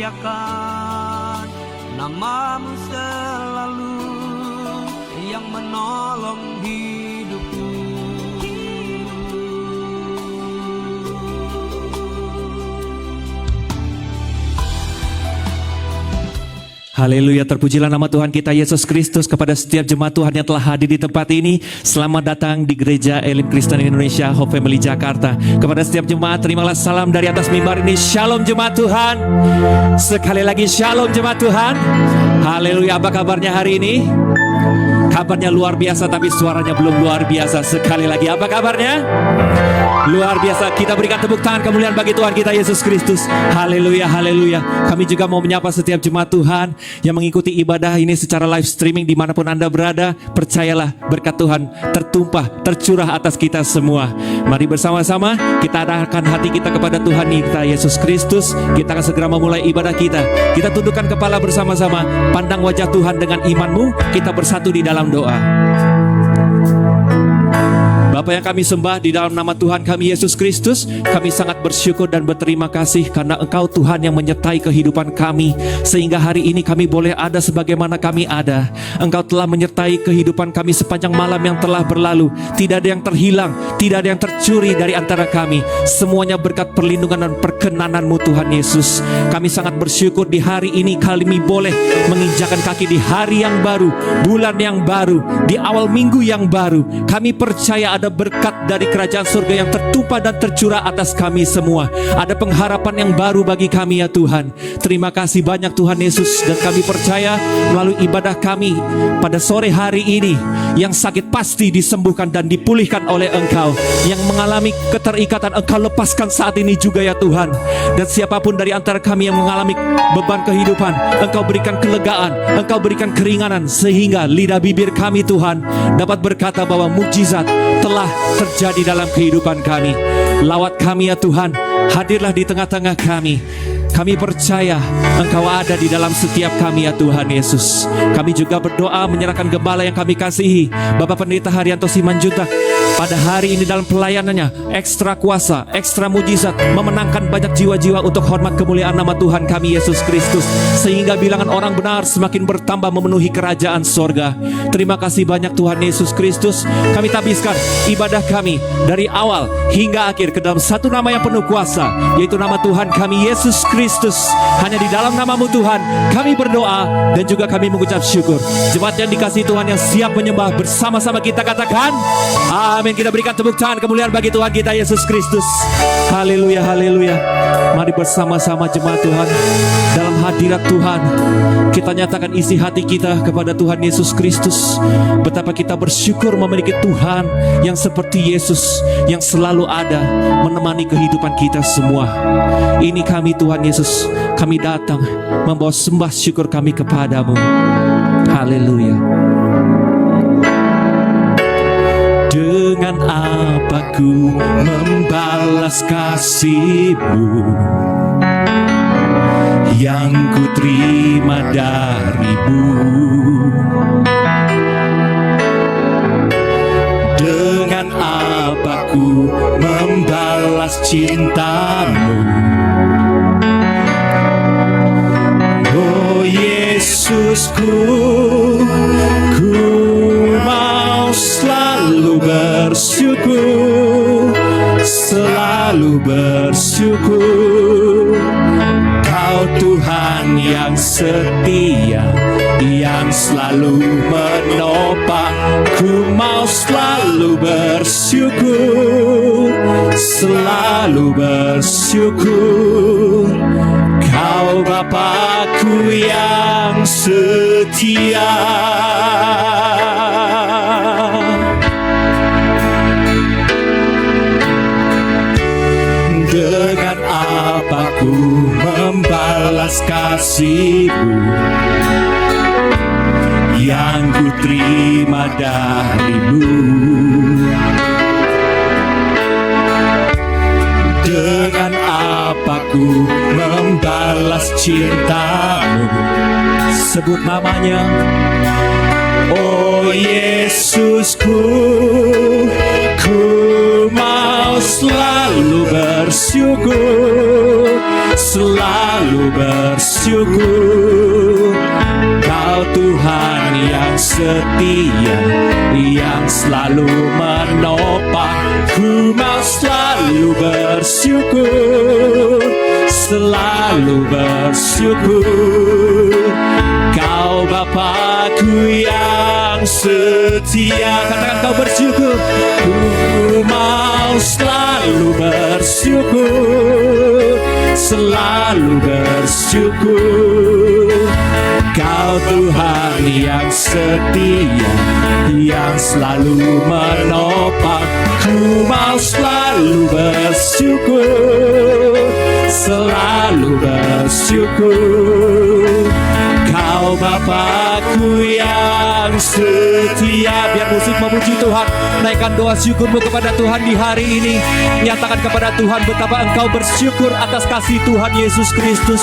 muliakan namamu selalu yang menolong hidupku. Haleluya, terpujilah nama Tuhan kita Yesus Kristus. Kepada setiap jemaat Tuhan yang telah hadir di tempat ini, selamat datang di Gereja Elim Kristen Indonesia Hope Family Jakarta. Kepada setiap jemaat, terimalah salam dari atas mimbar ini. Shalom jemaat Tuhan. Sekali lagi shalom jemaat Tuhan. Haleluya, apa kabarnya hari ini? Kabarnya luar biasa, tapi suaranya belum luar biasa. Sekali lagi, apa kabarnya? Luar biasa. Kita berikan tepuk tangan kemuliaan bagi Tuhan kita Yesus Kristus. Haleluya, haleluya. Kami juga mau menyapa setiap jemaat Tuhan yang mengikuti ibadah ini secara live streaming dimanapun Anda berada. Percayalah, berkat Tuhan tertumpah, tercurah atas kita semua. Mari bersama-sama kita arahkan hati kita kepada Tuhan kita Yesus Kristus. Kita akan segera memulai ibadah kita. Kita tundukkan kepala bersama-sama. Pandang wajah Tuhan dengan imanmu. Kita bersatu di dalam doa. Bapa yang kami sembah, di dalam nama Tuhan kami Yesus Kristus, kami sangat bersyukur dan berterima kasih karena Engkau Tuhan yang menyertai kehidupan kami, sehingga hari ini kami boleh ada sebagaimana kami ada. Engkau telah menyertai kehidupan kami sepanjang malam yang telah berlalu. Tidak ada yang terhilang, tidak ada yang tercuri dari antara kami. Semuanya berkat perlindungan dan perkenanan-Mu Tuhan Yesus. Kami sangat bersyukur di hari ini kami boleh menginjakan kaki di hari yang baru, bulan yang baru, di awal minggu yang baru. Kami percaya ada berkat dari kerajaan surga yang tertumpah dan tercurah atas kami semua. Ada pengharapan yang baru bagi kami ya Tuhan. Terima kasih banyak Tuhan Yesus. Dan kami percaya melalui ibadah kami pada sore hari ini, yang sakit pasti disembuhkan dan dipulihkan oleh Engkau. Yang mengalami keterikatan Engkau lepaskan saat ini juga ya Tuhan. Dan siapapun dari antara kami yang mengalami beban kehidupan, Engkau berikan kelegaan, Engkau berikan keringanan, sehingga lidah bibir kami Tuhan dapat berkata bahwa mukjizat telah terjadi dalam kehidupan kami. Lawat kami ya Tuhan, hadirlah di tengah-tengah kami. Kami percaya Engkau ada di dalam setiap kami ya Tuhan Yesus. Kami juga berdoa menyerahkan gembala yang kami kasihi, Bapak Pendeta Haryanto Simanjuntak, pada hari ini dalam pelayanannya, ekstra kuasa, ekstra mujizat, memenangkan banyak jiwa-jiwa untuk hormat kemuliaan nama Tuhan kami Yesus Kristus, sehingga bilangan orang benar semakin bertambah memenuhi kerajaan sorga. Terima kasih banyak Tuhan Yesus Kristus. Kami tabiskan ibadah kami dari awal hingga akhir ke dalam satu nama yang penuh kuasa, yaitu nama Tuhan kami Yesus Kristus. Hanya di dalam nama-Mu Tuhan kami berdoa dan juga kami mengucap syukur. Jemaat yang dikasihi Tuhan yang siap menyembah, bersama-sama kita katakan amin. Kita berikan tepuk tangan kemuliaan bagi Tuhan kita Yesus Kristus. Haleluya, haleluya. Mari bersama-sama jemaat Tuhan, dalam hadirat Tuhan kita nyatakan isi hati kita kepada Tuhan Yesus Kristus. Betapa kita bersyukur memiliki Tuhan yang seperti Yesus, yang selalu ada menemani kehidupan kita semua. Ini kami Tuhan Yesus, kami datang membawa sembah syukur kami kepadamu. Haleluya. Dengan apa ku membalas kasih-Mu yang ku terima dari-Mu? Dengan apa ku membalas cinta-Mu? Oh Yesusku, ku mau selalu bersyukur, selalu bersyukur. Kau Tuhan yang setia, yang selalu menopang. Ku mau selalu bersyukur, selalu bersyukur. Kau Bapakku yang setia. Dengan apa ku membalas kasih-Mu yang ku terima dari-Mu? Dengan apa ku membalas cinta-Mu? Sebut namanya. Oh Yesusku, ku mau selalu bersyukur, selalu bersyukur. Kau Tuhan yang setia, yang selalu menopang. Ku mau selalu bersyukur, selalu bersyukur. Kau Bapa-Ku yang setia. Katakan kau bersyukur. Ku mau selalu bersyukur, selalu bersyukur. Kau Tuhan yang setia, yang selalu menopang. Ku mau selalu bersyukur, selalu bersyukur. Kau Bapa-Ku yang setia. Biar musik memuji Tuhan. Naikkan doa syukurmu kepada Tuhan di hari ini. Nyatakan kepada Tuhan betapa engkau bersyukur atas kasih Tuhan Yesus Kristus.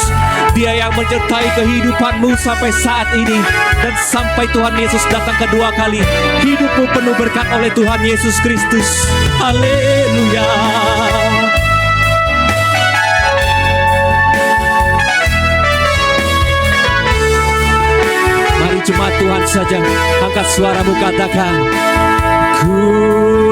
Dia yang menyertai kehidupanmu sampai saat ini. Dan sampai Tuhan Yesus datang kedua kali, hidupmu penuh berkat oleh Tuhan Yesus Kristus. Haleluya. Cuma Tuhan saja. Angkat suaramu, katakan, ku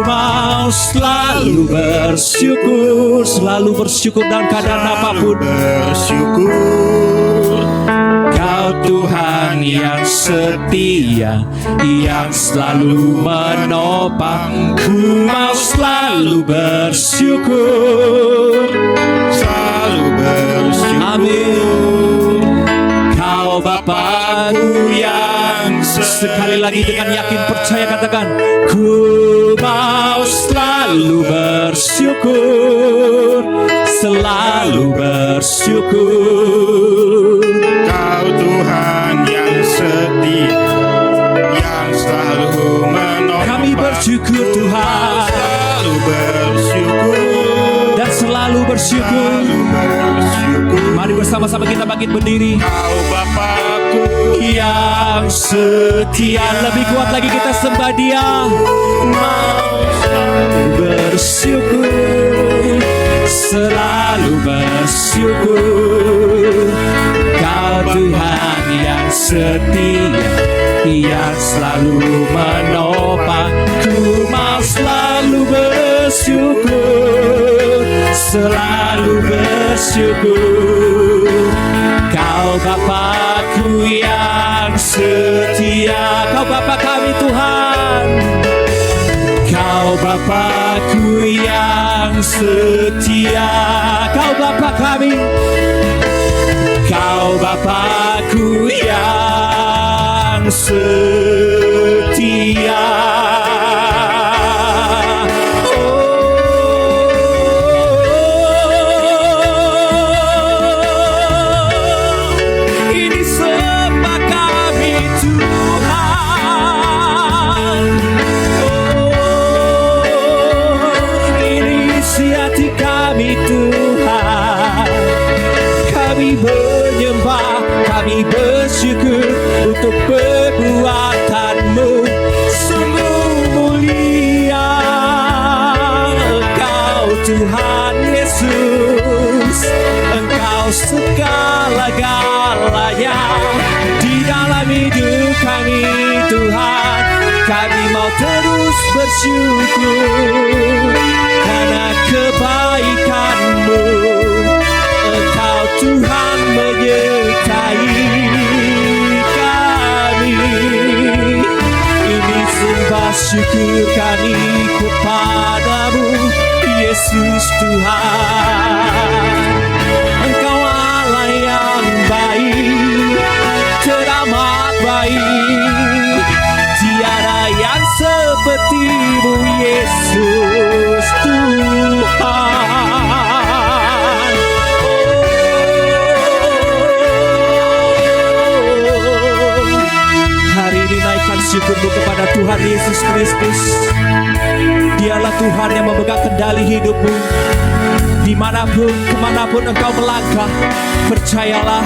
mau selalu bersyukur, selalu bersyukur dalam keadaan apapun. Bersyukur. Kau Tuhan yang setia, yang selalu menopang. Ku mau selalu bersyukur, Selalu bersyukur. amin. Kau Bapa-Ku yang sekali lagi dengan yakin percaya katakan, ku mau selalu bersyukur, selalu bersyukur. Kau Tuhan yang setia, yang selalu menopang. Kami bersyukur Tuhan, Selalu bersyukur. dan selalu bersyukur. Selalu bersyukur. Mari bersama-sama kita bangkit berdiri. Kau Bapa-Ku Yang setia, lebih kuat lagi kita sembah Dia. Mau selalu bersyukur, selalu bersyukur. Kau Tuhan yang setia, yang selalu menopang. Ku mau selalu bersyukur, selalu bersyukur. Kau Bapa-Ku yang setia. Kau Bapa kami Tuhan. Kau Bapa-Ku yang setia. Kau Bapa kami. Kau Bapa-Ku yang setia. Kami bersyukur untuk perbuatan-Mu, sungguh mulia Engkau Tuhan Yesus. Engkau segala-galanya di dalam hidup kami Tuhan. Kami mau terus bersyukur karena kebaikan-Mu. Engkau Tuhan menyertai kami. Ini sembah syukur kami kepadamu, Yesus Tuhan. Engkau Allah yang baik, teramat baik. Tiada yang seperti-Mu, Yesus Tuhan. Hari ini naikkan syukurmu kepada Tuhan Yesus Kristus. Dialah Tuhan yang memegang kendali hidupmu. Dimanapun, kemanapun engkau melangkah, percayalah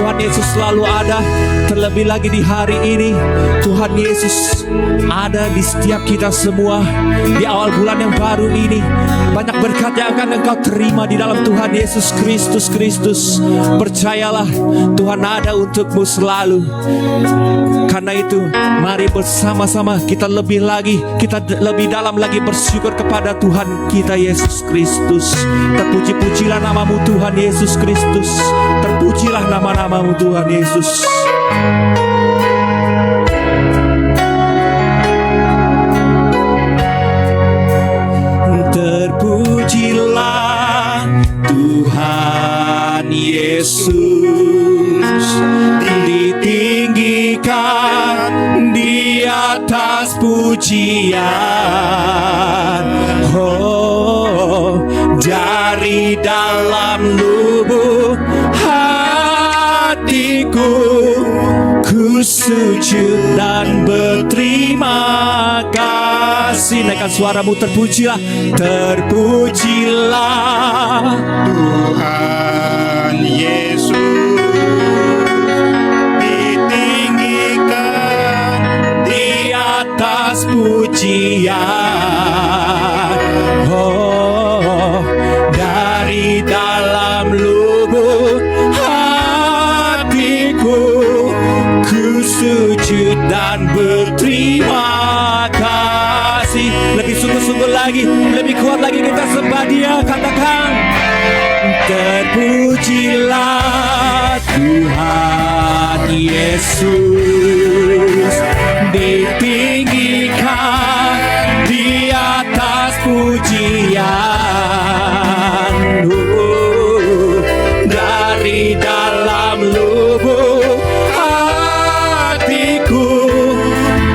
Tuhan Yesus selalu ada. Terlebih lagi di hari ini, Tuhan Yesus ada di setiap kita semua. Di awal bulan yang baru ini, Banyak berkat yang akan engkau terima di dalam Tuhan Yesus Kristus. Percayalah, Tuhan ada untukmu selalu. Karena itu, mari bersama-sama kita lebih dalam lagi bersyukur kepada Tuhan kita Yesus Kristus. Terpuji-pujilah namamu Tuhan Yesus Kristus. Terpujilah nama-namamu Tuhan Yesus. Terpujilah Tuhan Yesus, ditinggikan di atas pujian. Oh, dari dalam lubuk hatiku, ku sujud dan berterima kasih. Naikkan suaramu, terpujilah, terpujilah Tuhan Yesus, ditinggikan di atas pujian. Oh, dari dalam lubuk hatiku, ku sujud dan berterima kasih. Lebih sungguh-sungguh lagi, lebih kuat lagi kita sembah Dia. Katakan, terpujilah Tuhan Yesus, ditinggikan di atas pujian. Dari dalam lubuk hatiku,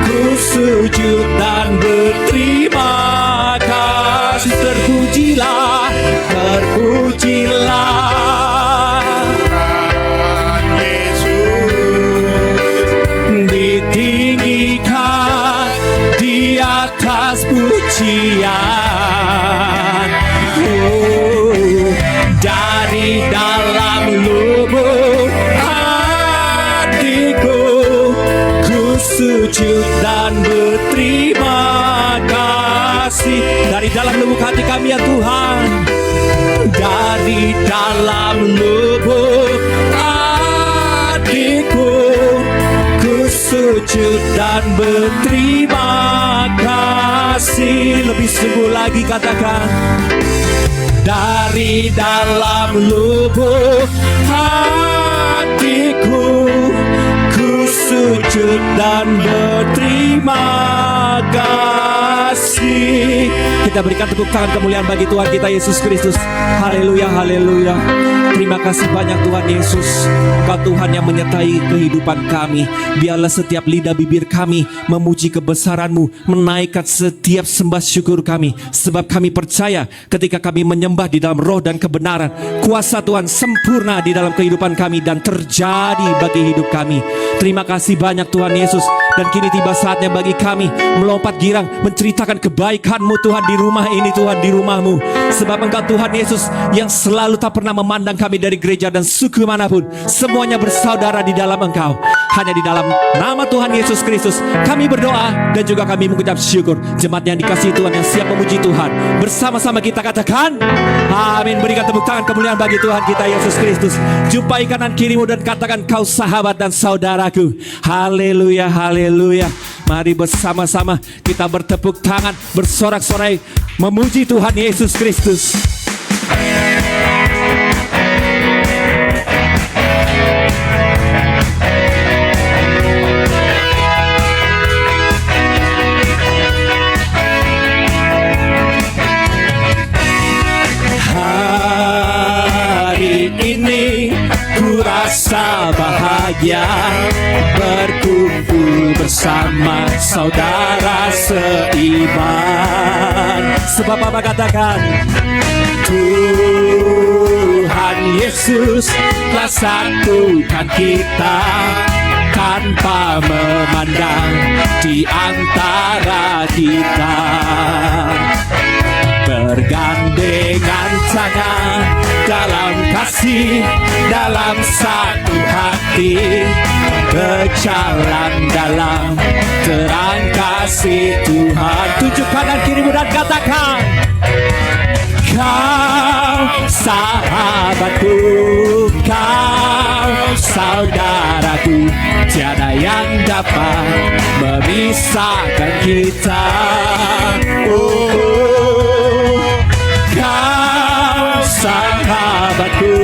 ku sujud dan berterima kasih. Terpujilah, terpujilah Tuhan Yesus, ditinggikan di atas pujian. Oh, dari dalam lubuk hatiku, ku sujud dan berterima kasih. Dari dalam lubuk hati kami ya Tuhan, dari dalam lubuk hatiku, ku sujud dan berterima kasih. Lebih sungguh lagi katakan, dari dalam lubuk hatiku, ku sujud dan berterima kasih. Kita berikan tepuk tangan kemuliaan bagi Tuhan kita Yesus Kristus. Haleluya, haleluya. Terima kasih banyak Tuhan Yesus. Kau Tuhan yang menyertai kehidupan kami. Biarlah setiap lidah bibir kami memuji kebesaran-Mu, menaikkan setiap sembah syukur kami. Sebab kami percaya ketika kami menyembah di dalam roh dan kebenaran, kuasa Tuhan sempurna di dalam kehidupan kami dan terjadi bagi hidup kami. Terima kasih banyak Tuhan Yesus. Dan kini tiba saatnya bagi kami melompat girang, menceritakan kebaikan-Mu Tuhan di rumah ini, Tuhan, di rumah-Mu. Sebab Engkau Tuhan Yesus yang selalu tak pernah memandang kami dari gereja dan suku manapun. Semuanya bersaudara di dalam Engkau. Hanya di dalam nama Tuhan Yesus Kristus kami berdoa dan juga kami mengucap syukur. Jemaat yang dikasihi Tuhan yang siap memuji Tuhan, bersama-sama kita katakan amin. Berikan tepuk tangan kemuliaan bagi Tuhan kita Yesus Kristus. Jumpai kanan kirimu dan katakan, kau sahabat dan saudaraku. Haleluya, haleluya. Mari bersama-sama kita bertepuk tangan, bersorak-sorai memuji Tuhan Yesus Kristus. Ini ku rasa bahagia berkumpul bersama saudara seiman. Sebab apa katakan? Tuhan Yesus telah satukan kita tanpa memandang di antara kita. Bergandengan tangan dalam kasih, dalam satu hati, berjalan dalam terang kasih Tuhan. Tunjuk kanan kirimu dan katakan, sahabatku, kau saudaraku, tiada yang dapat memisahkan kita. Kau sahabatku,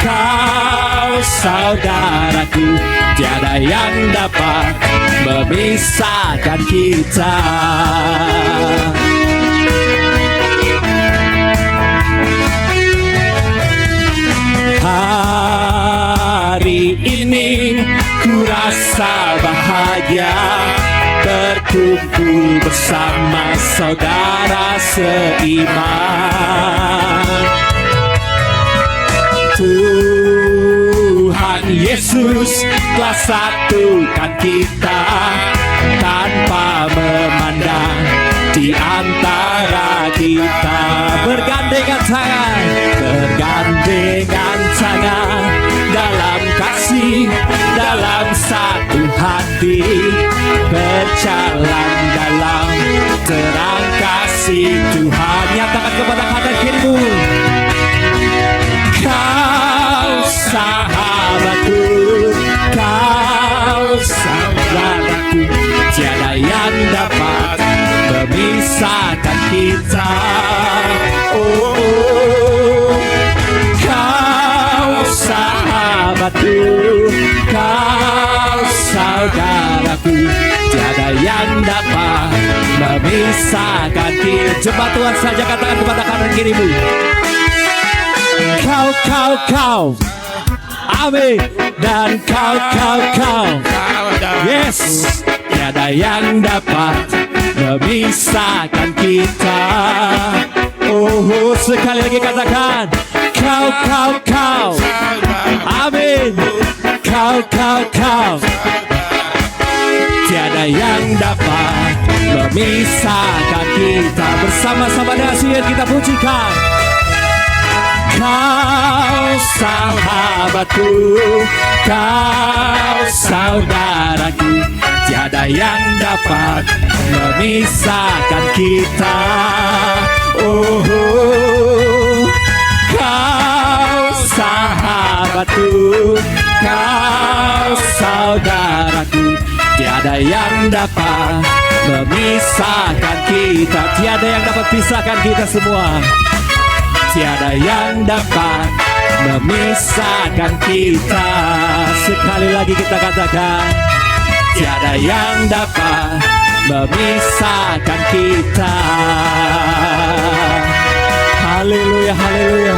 kau saudaraku, tiada yang dapat memisahkan kita. Hari ini ku rasa bahagia berkumpul bersama saudara seiman. Tuhan Yesus telah satukan kita tanpa memandang di antara kita. Bergandengan tangan dalam kasih, dalam satu hati, berjalan dalam terang kasih Tuhan. Nyatakan kepada kanan kirimu, kau sahabatku, kau saudaraku, tiada yang dapat memisahkan kita. Kau sahabatku, kau saudaraku, tiada yang dapat memisahkan kita. Jemaat Tuhan saja katakan kepada kanan kirimu, kau, amin. Dan kau, yes, tiada yang dapat memisahkan kita. Sekali lagi katakan, kau, amin. Kau, tiada yang dapat memisahkan kita. Bersama-sama dengan siar kita pujikan. Kau sahabatku, kau saudaraku, tiada yang dapat memisahkan kita. Kau sahabatku, kau saudaraku, tiada yang dapat memisahkan kita. Tiada yang dapat pisahkan kita semua. Tiada yang dapat memisahkan kita. Sekali lagi kita katakan, tiada yang dapat memisahkan kita. Haleluya, haleluya.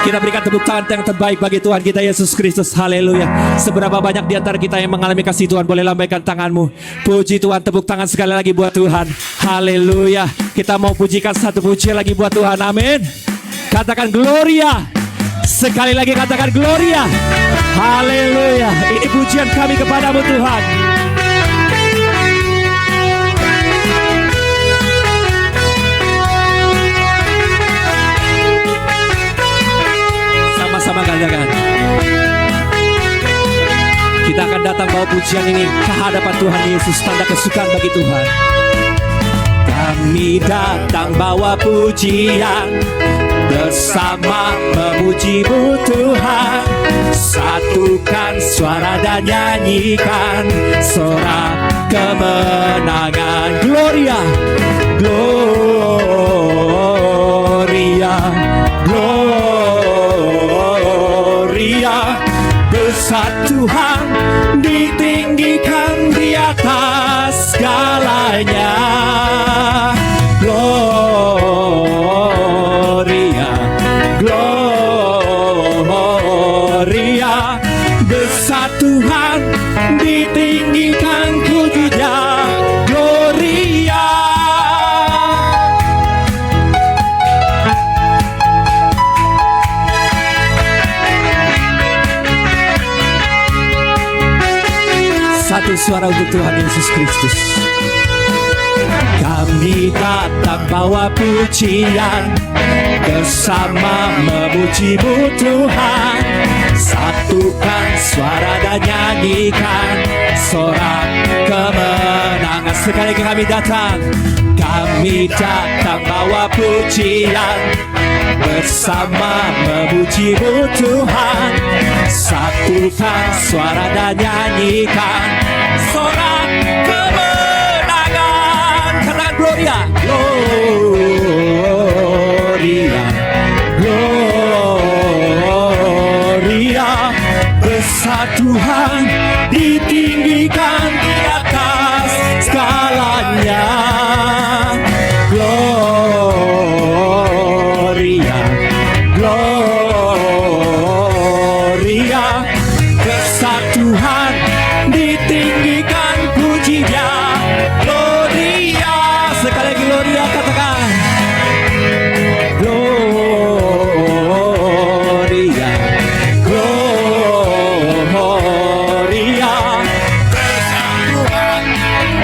Kita berikan tepuk tangan yang terbaik bagi Tuhan kita Yesus Kristus. Haleluya. Seberapa banyak di antara kita yang mengalami kasih Tuhan, boleh lambaikan tanganmu. Puji Tuhan, tepuk tangan sekali lagi buat Tuhan. Haleluya. Kita mau pujikan satu pujian lagi buat Tuhan. Amin. Katakan Gloria. Sekali lagi katakan Gloria. Haleluya. Ini pujian kami kepadamu Tuhan. Sama-sama katakan. Kita akan datang bawa pujian ini ke hadapan Tuhan Yesus, tanda kesukaan bagi Tuhan. Kami datang bawa pujian, bersama memuji-Mu Tuhan. Satukan suara dan nyanyikan sorak kemenangan. Gloria, Gloria, Gloria. Besar Tuhan, ditinggikan di atas segalanya. Gloria, Gloria. Besar Tuhan, ditinggikan pujinya. Gloria. Satu suara untuk Tuhan Yesus Kristus. Kami datang bawa pujian, bersama memuji-Mu Tuhan. Satukan suara dan nyanyikan sorak kemenangan. Sekali lagi kami datang Kami datang bawa pujian, bersama memuji-Mu Tuhan. Satukan suara dan nyanyikan sorak kemenangan. Katakan Gloria, Gloria, Gloria. Besar Tuhan, ditinggikan di atas segalanya. Gloria, Gloria. Besar Tuhan, ditinggikan puji-Nya. Gloria, sekali lagi Gloria, katakan Gloria, Gloria. Besar Tuhan,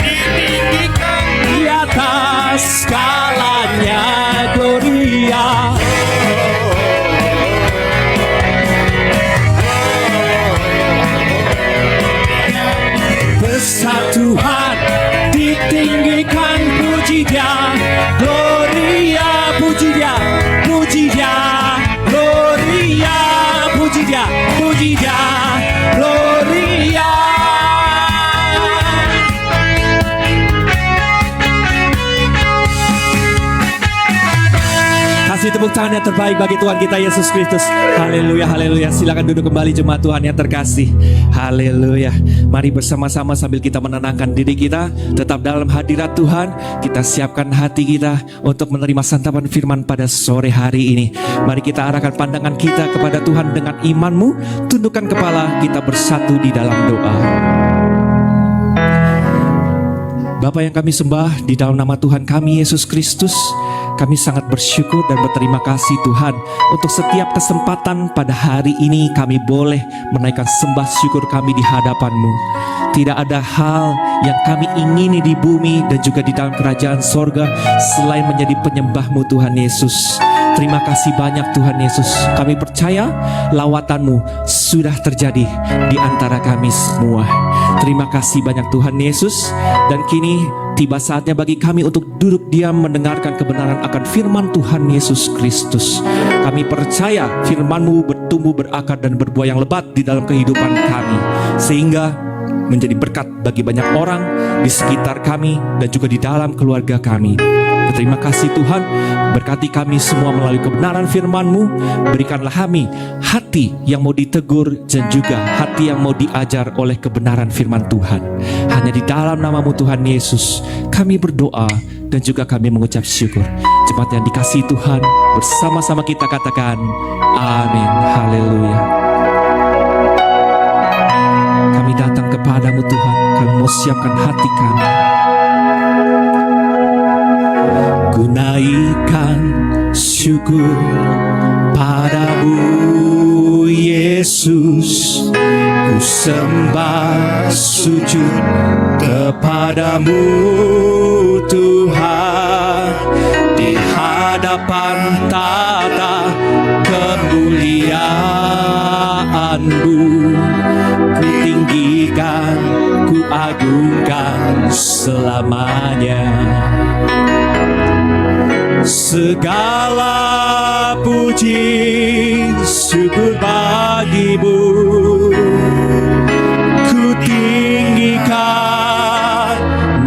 ditinggikan di atas skalanya. Gloria, besar Tuhan, ditinggikan puji-Dia. Gloria, puji-Dia, puji-Dia. Gloria, puji-Dia, puji-Dia. Gloria. Kasih tepuk tangan yang terbaik bagi Tuhan kita Yesus Kristus. Haleluya, haleluya. Silakan duduk kembali jemaat Tuhan yang terkasih. Haleluya. Mari bersama-sama sambil kita menenangkan diri kita, tetap dalam hadirat Tuhan. Kita siapkan hati kita untuk menerima santapan firman pada sore hari ini. Mari kita arahkan pandangan kita kepada Tuhan dengan imanmu. Tundukkan kepala, kita bersatu di dalam doa. Bapa yang kami sembah, di dalam nama Tuhan kami Yesus Kristus, kami sangat bersyukur dan berterima kasih Tuhan untuk setiap kesempatan pada hari ini kami boleh menaikkan sembah syukur kami di hadapan-Mu. Tidak ada hal yang kami ingini di bumi dan juga di dalam kerajaan sorga selain menjadi penyembah-Mu Tuhan Yesus. Terima kasih banyak Tuhan Yesus. Kami percaya lawatan-Mu sudah terjadi di antara kami semua. Terima kasih banyak Tuhan Yesus. Dan kini tiba saatnya bagi kami untuk duduk diam mendengarkan kebenaran akan firman Tuhan Yesus Kristus. Kami percaya firman-Mu bertumbuh berakar dan berbuah yang lebat di dalam kehidupan kami, sehingga menjadi berkat bagi banyak orang di sekitar kami dan juga di dalam keluarga kami. Terima kasih Tuhan, berkati kami semua melalui kebenaran firman-Mu. Berikanlah kami hati yang mau ditegur dan juga hati yang mau diajar oleh kebenaran firman Tuhan. Hanya di dalam nama-Mu Tuhan Yesus kami berdoa dan juga kami mengucap syukur. Jemaat yang dikasihi Tuhan, bersama-sama kita katakan amin. Haleluya. Kami datang kepadamu Tuhan, kami mau siapkan hati kami. Ku naikkan syukur padamu Yesus, ku sembah sujud kepadamu Tuhan, di hadapan tata kemuliaan-Mu. Ku tinggikan, ku agungkan selamanya. Segala puji syukur bagi-Mu, ku tinggikan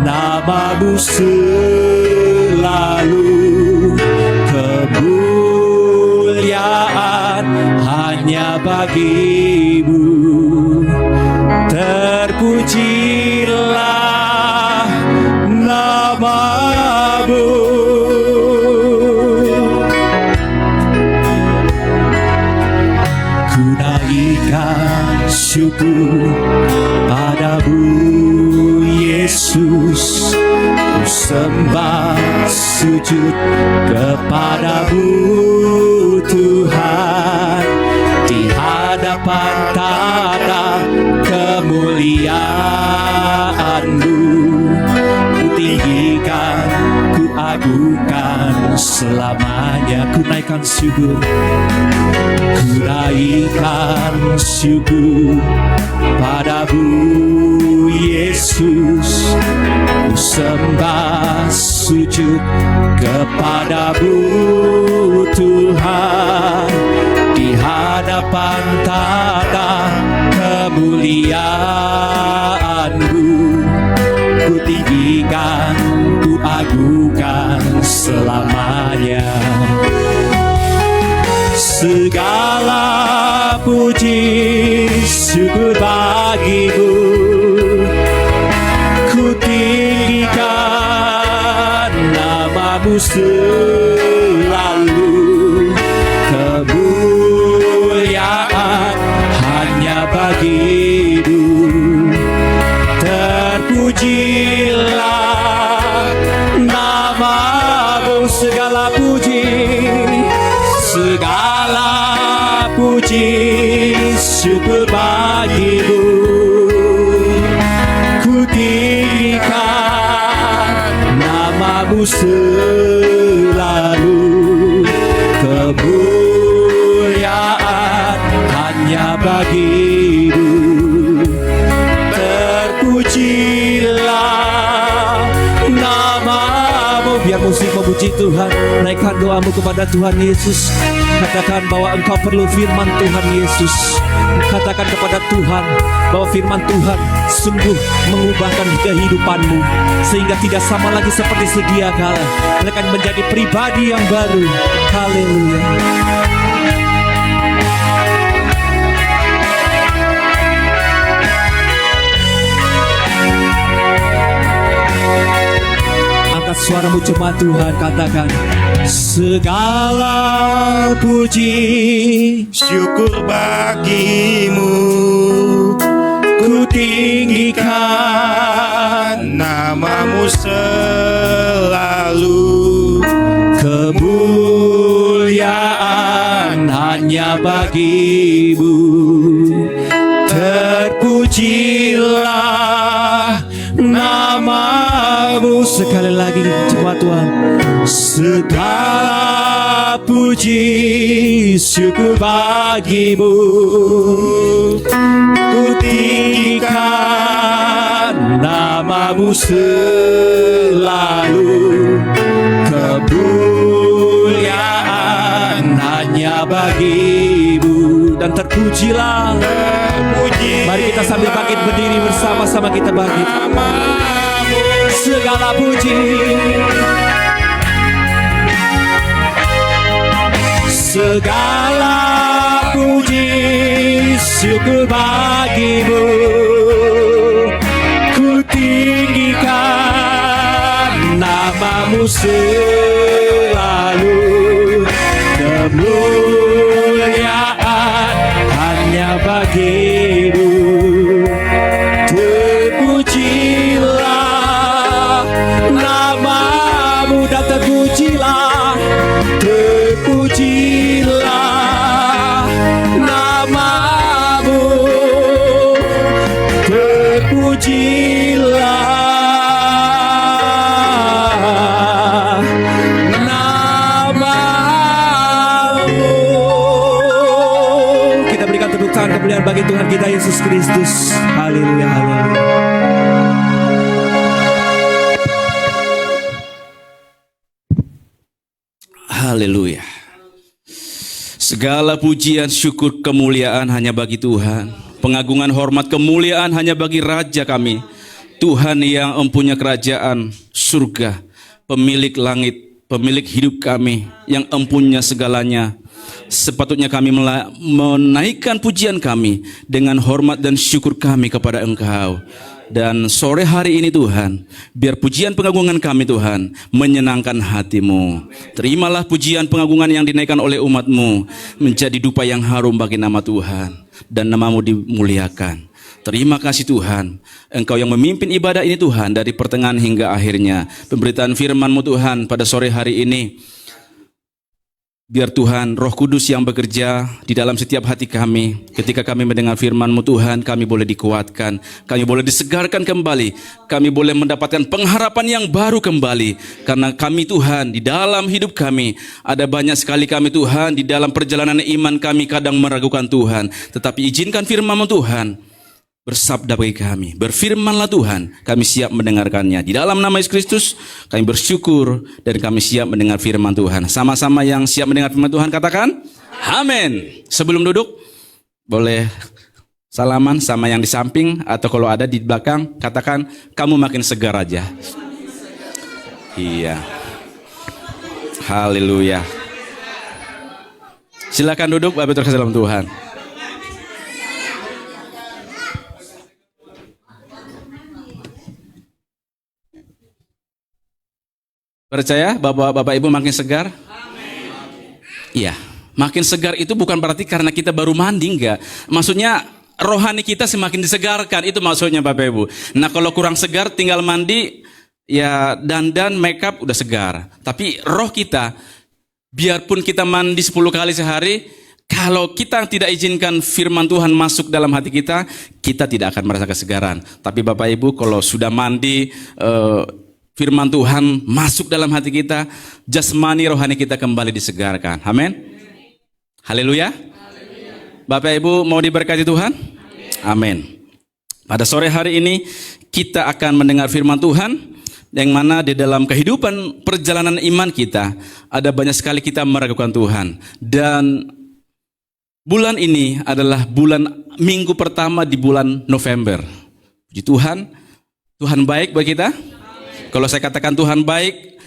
nama-Mu selalu. Kemuliaan hanya bagi-Mu, terpujilah nama-Mu. Ku naikkan syukur padamu Yesus, ku sembah sujud kepadamu Tuhan, di hadapan tata kemuliaan-Mu. Ku tinggikan, ku agungkan selamanya. Ku naikkan syukur, ku naikkan syukur padamu Yesus, ku sembah sujud kepadamu Tuhan, di hadapan tata kemuliaan-Mu. Ku tinggikan, ku agungkan selamanya. Segala puji syukur bagimu, ku tinggikan namamu selalu. Kemuliaan hanya bagimu, terpujilah namamu. Segala puji, segala puji syukur bagimu, ku tinggikan namamu selalu. Kemuliaan hanya bagimu, terpujilah namamu. Biar musik memuji Tuhan, naikkan doamu kepada Tuhan Yesus. Katakan bahwa engkau perlu firman Tuhan Yesus. Katakan kepada Tuhan bahwa firman Tuhan sungguh mengubahkan kehidupanmu, sehingga tidak sama lagi seperti sedia kala, akan menjadi pribadi yang baru. Haleluya. Angkat suaramu jemaat Tuhan, katakan segala puji syukur bagimu, ku tinggikan namamu selalu. Kemuliaan hanya bagimu, terpujilah namamu. Sekali lagi jemaat Tuhan, segala puji syukur bagimu, ku tinggikan namamu selalu. Kemuliaan hanya bagimu, dan terpujilah. Mari kita sambil bangkit berdiri bersama-sama, kita bangkit. Segala puji, segala puji syukur bagimu, ku tinggikan namamu selalu. Kemuliaan hanya bagimu, terpujilah namamu, dan terpujilah, terpujilah namamu, terpujilah namamu. Kita berikan tepuk tangan kemuliaan bagi Tuhan kita Yesus Kristus. Haleluya, haleluya. Haleluya. Segala pujian, syukur, kemuliaan hanya bagi Tuhan. Pengagungan, hormat, kemuliaan hanya bagi Raja kami, Tuhan yang mempunyai kerajaan surga, pemilik langit, pemilik hidup kami, yang mempunyai segalanya. Sepatutnya kami menaikkan pujian kami dengan hormat dan syukur kami kepada Engkau. Dan sore hari ini Tuhan, biar pujian pengagungan kami Tuhan menyenangkan hati-Mu. Terimalah pujian pengagungan yang dinaikkan oleh umat-Mu menjadi dupa yang harum bagi nama Tuhan, dan nama-Mu dimuliakan. Terima kasih Tuhan, Engkau yang memimpin ibadah ini Tuhan dari pertengahan hingga akhirnya. Pemberitaan firman-Mu Tuhan pada sore hari ini, biar Tuhan Roh Kudus yang bekerja di dalam setiap hati kami. Ketika kami mendengar firman-Mu Tuhan, kami boleh dikuatkan, kami boleh disegarkan kembali, kami boleh mendapatkan pengharapan yang baru kembali. Karena kami Tuhan, di dalam hidup kami ada banyak sekali kami Tuhan, di dalam perjalanan iman kami kadang meragukan Tuhan. Tetapi izinkan firman-Mu Tuhan bersabda bagi kami. Berfirmanlah Tuhan, kami siap mendengarkannya. Di dalam nama Yesus Kristus, kami bersyukur dan kami siap mendengar firman Tuhan. Sama-sama yang siap mendengar firman Tuhan, katakan, amin. Sebelum duduk, boleh salaman sama yang di samping, atau kalau ada di belakang, katakan, kamu makin segar aja. Iya. Haleluya. Silakan duduk, Bapak terkasih dalam Tuhan. Percaya Bapak Ibu makin segar? Iya. Makin segar itu bukan berarti karena kita baru mandi, enggak. Maksudnya rohani kita semakin disegarkan, itu maksudnya Bapak Ibu. Nah, kalau kurang segar tinggal mandi, ya dandan, make up udah segar. Tapi roh kita, biarpun kita mandi 10 kali sehari, kalau kita tidak izinkan firman Tuhan masuk dalam hati kita, kita tidak akan merasa kesegaran. Tapi Bapak Ibu kalau sudah mandi, firman Tuhan masuk dalam hati kita, jasmani rohani kita kembali disegarkan. Amin. Haleluya. Bapak Ibu mau diberkati Tuhan? Amin. Pada sore hari ini kita akan mendengar firman Tuhan, yang mana di dalam kehidupan perjalanan iman kita ada banyak sekali kita meragukan Tuhan. Dan bulan ini adalah minggu pertama di bulan November. Puji Tuhan, Tuhan baik bagi kita. Kalau saya katakan Tuhan baik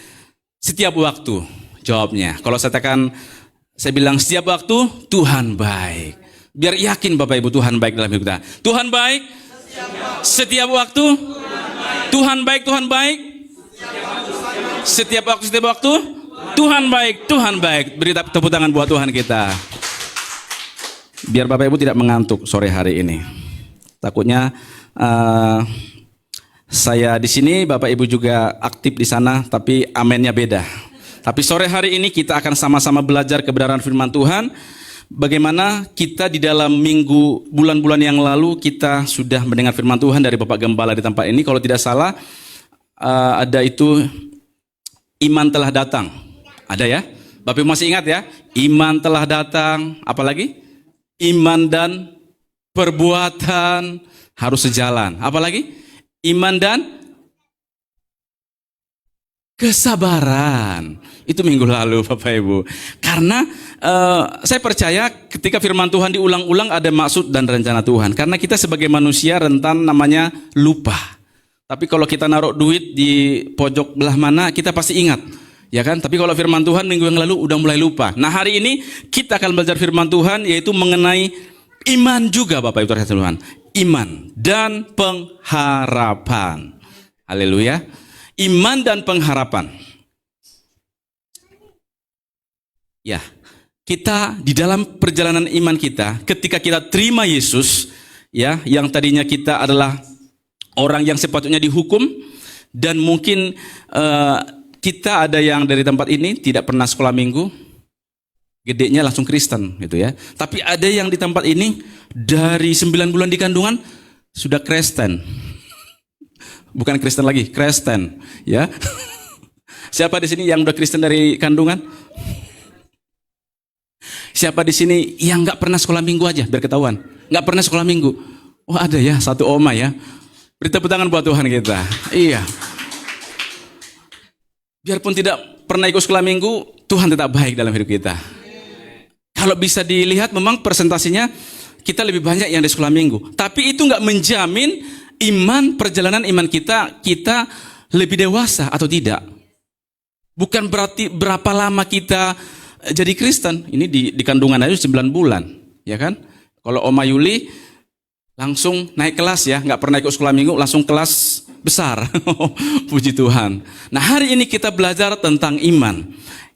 setiap waktu, jawabnya. Kalau saya bilang setiap waktu, Tuhan baik. Biar yakin Bapak Ibu Tuhan baik dalam hidup kita. Tuhan baik setiap waktu. Tuhan baik, Tuhan baik. Setiap waktu, Tuhan baik, Tuhan baik. Beri tepuk tangan buat Tuhan kita. Biar Bapak Ibu tidak mengantuk sore hari ini. Takutnya saya di sini, Bapak Ibu juga aktif di sana, tapi amennya beda. Tapi sore hari ini kita akan sama-sama belajar kebenaran firman Tuhan. Bagaimana kita di dalam bulan-bulan yang lalu kita sudah mendengar firman Tuhan dari Bapak Gembala di tempat ini. Kalau tidak salah ada itu iman telah datang. Ada ya? Bapak Ibu masih ingat ya? Iman telah datang, apalagi? Iman dan perbuatan harus sejalan. Apalagi? Iman dan kesabaran. Itu minggu lalu Bapak Ibu. Karena saya percaya ketika firman Tuhan diulang-ulang ada maksud dan rencana Tuhan. Karena kita sebagai manusia rentan namanya lupa. Tapi kalau kita naruh duit di pojok belah mana, kita pasti ingat. Ya kan? Tapi kalau firman Tuhan minggu yang lalu udah mulai lupa. Nah, hari ini kita akan belajar firman Tuhan, yaitu mengenai iman juga Bapak Ibu terkasih Tuhan. Iman dan pengharapan. Haleluya. Iman dan pengharapan. Ya, kita di dalam perjalanan iman kita, ketika kita terima Yesus, ya, yang tadinya kita adalah orang yang sepatutnya dihukum, dan mungkin kita ada yang dari tempat ini tidak pernah sekolah minggu, gedenya langsung Kristen gitu ya. Tapi ada yang di tempat ini dari 9 bulan di kandungan sudah Kristen. Bukan Kristen lagi, Kristen, ya. Siapa di sini yang udah Kristen dari kandungan? Siapa di sini yang nggak pernah sekolah minggu aja, biar ketahuan? Nggak pernah sekolah minggu? Oh ada ya, satu oma ya. Beri tepuk tangan buat Tuhan kita. Iya. Biarpun tidak pernah ikut sekolah minggu, Tuhan tetap baik dalam hidup kita. Kalau bisa dilihat memang presentasinya kita lebih banyak yang di sekolah minggu. Tapi itu nggak menjamin perjalanan iman kita lebih dewasa atau tidak. Bukan berarti berapa lama kita jadi Kristen. Ini di kandungan aja 9 bulan, ya kan? Kalau Oma Yuli langsung naik kelas ya, nggak pernah ikut sekolah minggu, langsung kelas besar. Puji Tuhan. Nah, hari ini kita belajar tentang iman.